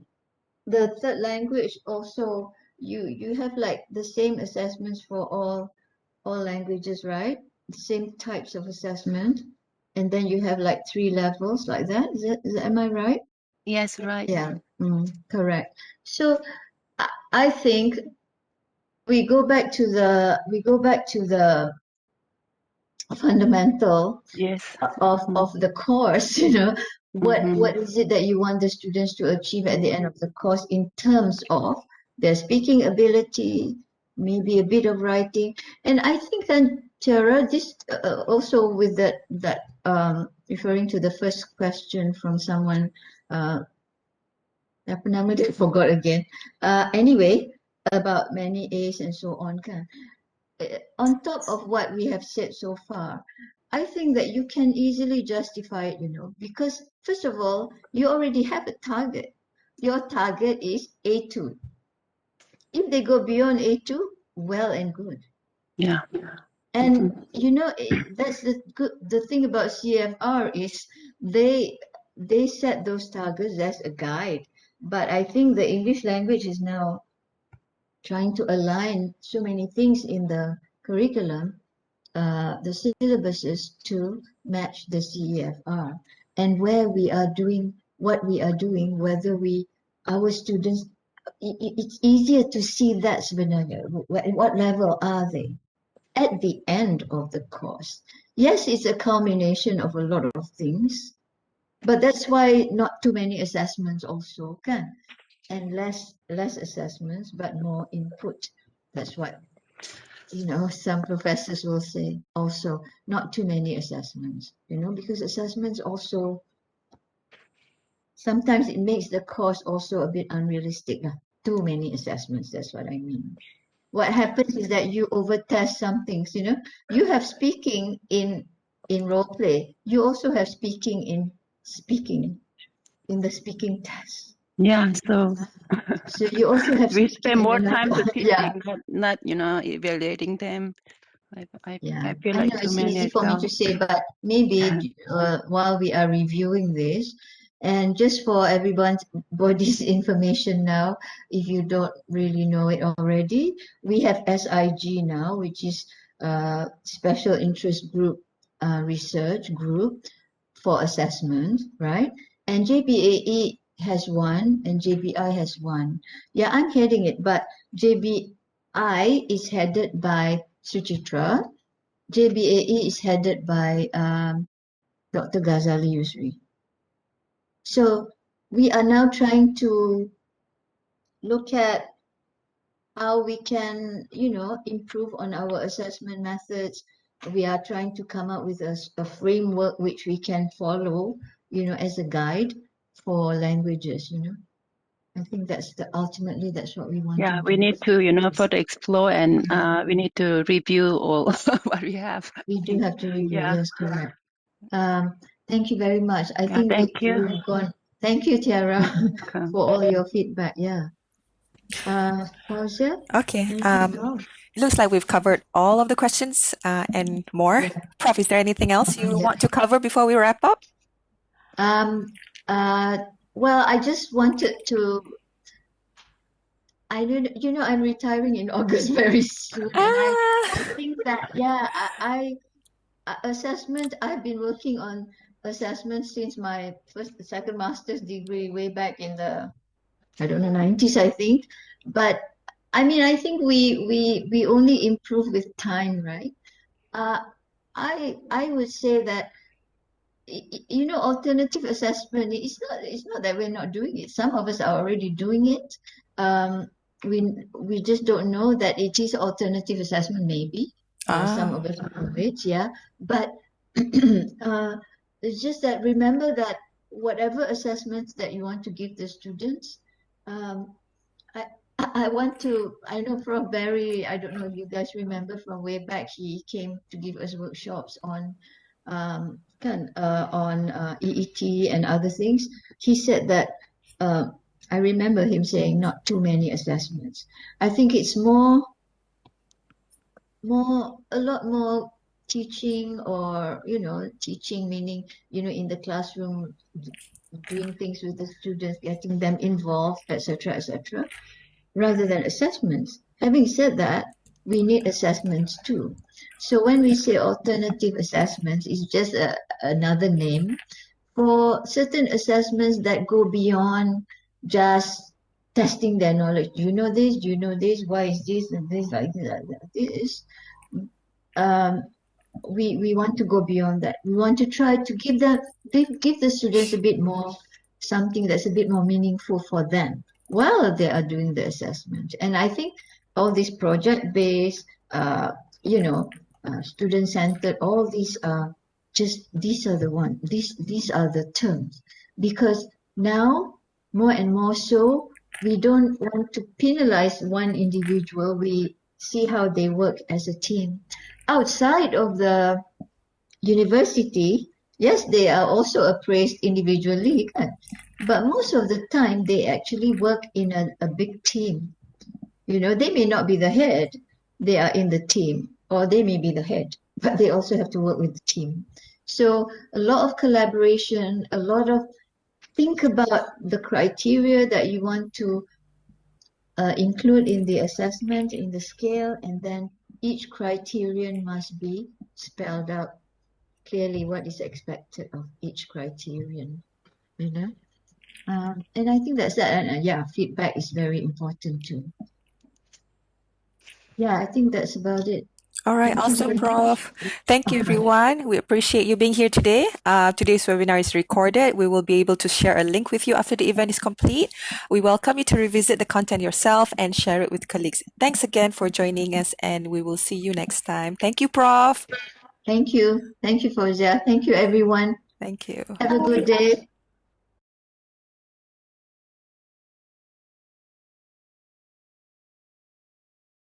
third language also, you have like the same assessments for all languages, right? The same types of assessment, and then you have like 3 levels like that. Am I right? Yes, right. Yeah, correct. So I think we go back to the fundamental Yes. of the course, what is it that you want the students to achieve at the end of the course in terms of their speaking ability, maybe a bit of writing. And I think then, Tara, this also with that referring to the first question from someone, apa nama dia? Forgot again. Anyway, about many A's and so on, kan? On top of what we have said so far, I think that you can easily justify it, because first of all, you already have a target. Your target is A2. If they go beyond A2, well and good. Yeah. And that's the thing about CFR is they set those targets as a guide. But I think the English language is now trying to align so many things in the curriculum, the syllabuses, to match the CEFR, and where we are doing what we are doing, whether our students, it's easier to see that sebenarnya, what level are they at the end of the course. Yes, it's a culmination of a lot of things, but that's why not too many assessments also, kan? And less assessments, but more input. That's what you know, some professors will say also not too many assessments, you know, because assessments also sometimes it makes the course also a bit unrealistic. Too many assessments, that's what I mean. What happens is that you overtest some things, you know. You have speaking in role play. You also have speaking in the speaking test. Yeah, so So you also have we speaking spend in more time to another. Yeah, teaching, not evaluating them. yeah. I feel I like know too it's many easy as for me well. to say, but maybe while we are reviewing this, and just for everybody's information now, if you don't really know it already, we have SIG now, which is Special Interest Group Research Group for assessment, right? And JBAE has one and JBI has one. Yeah, I'm heading it, but JBI is headed by Suchitra. JBAE is headed by Dr. Ghazali Yusri. So we are now trying to look at how we can, you know, improve on our assessment methods. We are trying to come up with a framework which we can follow, you know, as a guide for languages, you know. I think ultimately that's what we want to Yeah, we do. need to, further explore and we need to review all what we have. We do have to review, Yeah, yes, correct. Thank you very much. I yeah, think thank you. we've gone. Thank you, Tiara, Welcome. for all your feedback. Yeah. Fausia, Okay. anything else? It looks like we've covered all of the questions and more. Yeah. Prof, is there anything else you Yeah. want to cover before we wrap up? Um, uh, well, I just wanted to, I don't, you know, I'm retiring in August very soon, and Ah, I think that, yeah, assessment, I've been working on assessment since my second master's degree way back in the, I don't know, 90s, I think. But I mean, I think we only improve with time, right? Uh, I would say that you know, alternative assessment, it's not that we're not doing it. Some of us are already doing it. Um, we just don't know that it is alternative assessment, maybe. Some of us know it, yeah. But it's just that remember that whatever assessments that you want to give the students, um, I I want to, I know Prof. Barry, I don't know if you guys remember from way back, he came to give us workshops on EET and other things. He said that I remember him saying not too many assessments. I think it's a lot more teaching, or you know, teaching meaning, you know, in the classroom, doing things with the students, getting them involved, etc., etc., rather than assessments. Having said that, we need assessments too. So when we say alternative assessments, it's just another name for certain assessments that go beyond just testing their knowledge. Do you know this? Do you know this? Why is this and this like this? Like this? Um, we want to go beyond that. We want to try to give the students a bit more, something that's a bit more meaningful for them while they are doing the assessment. And I think all these project-based, you know, student-centered, all these are just, these are the one, these are the terms. Because now, more and more so, we don't want to penalize one individual. We see how they work as a team. Outside of the university, yes, they are also appraised individually, kan? But most of the time they actually work in a big team. You know, they may not be the head, they are in the team, or they may be the head, but they also have to work with the team. So a lot of collaboration, a lot of think about the criteria that you want to include in the assessment, in the scale, and then each criterion must be spelled out clearly what is expected of each criterion, you know. And I think that's that. And yeah, feedback is very important too. Yeah, I think that's about it. All right, Thank you awesome, very much. Prof. Thank you, everyone. We appreciate you being here today. Today's webinar is recorded. We will be able to share a link with you after the event is complete. We welcome you to revisit the content yourself and share it with colleagues. Thanks again for joining us, and we will see you next time. Thank you, Prof. Thank you. Thank you, Fauzia. Thank you, everyone. Thank you. Have a good day.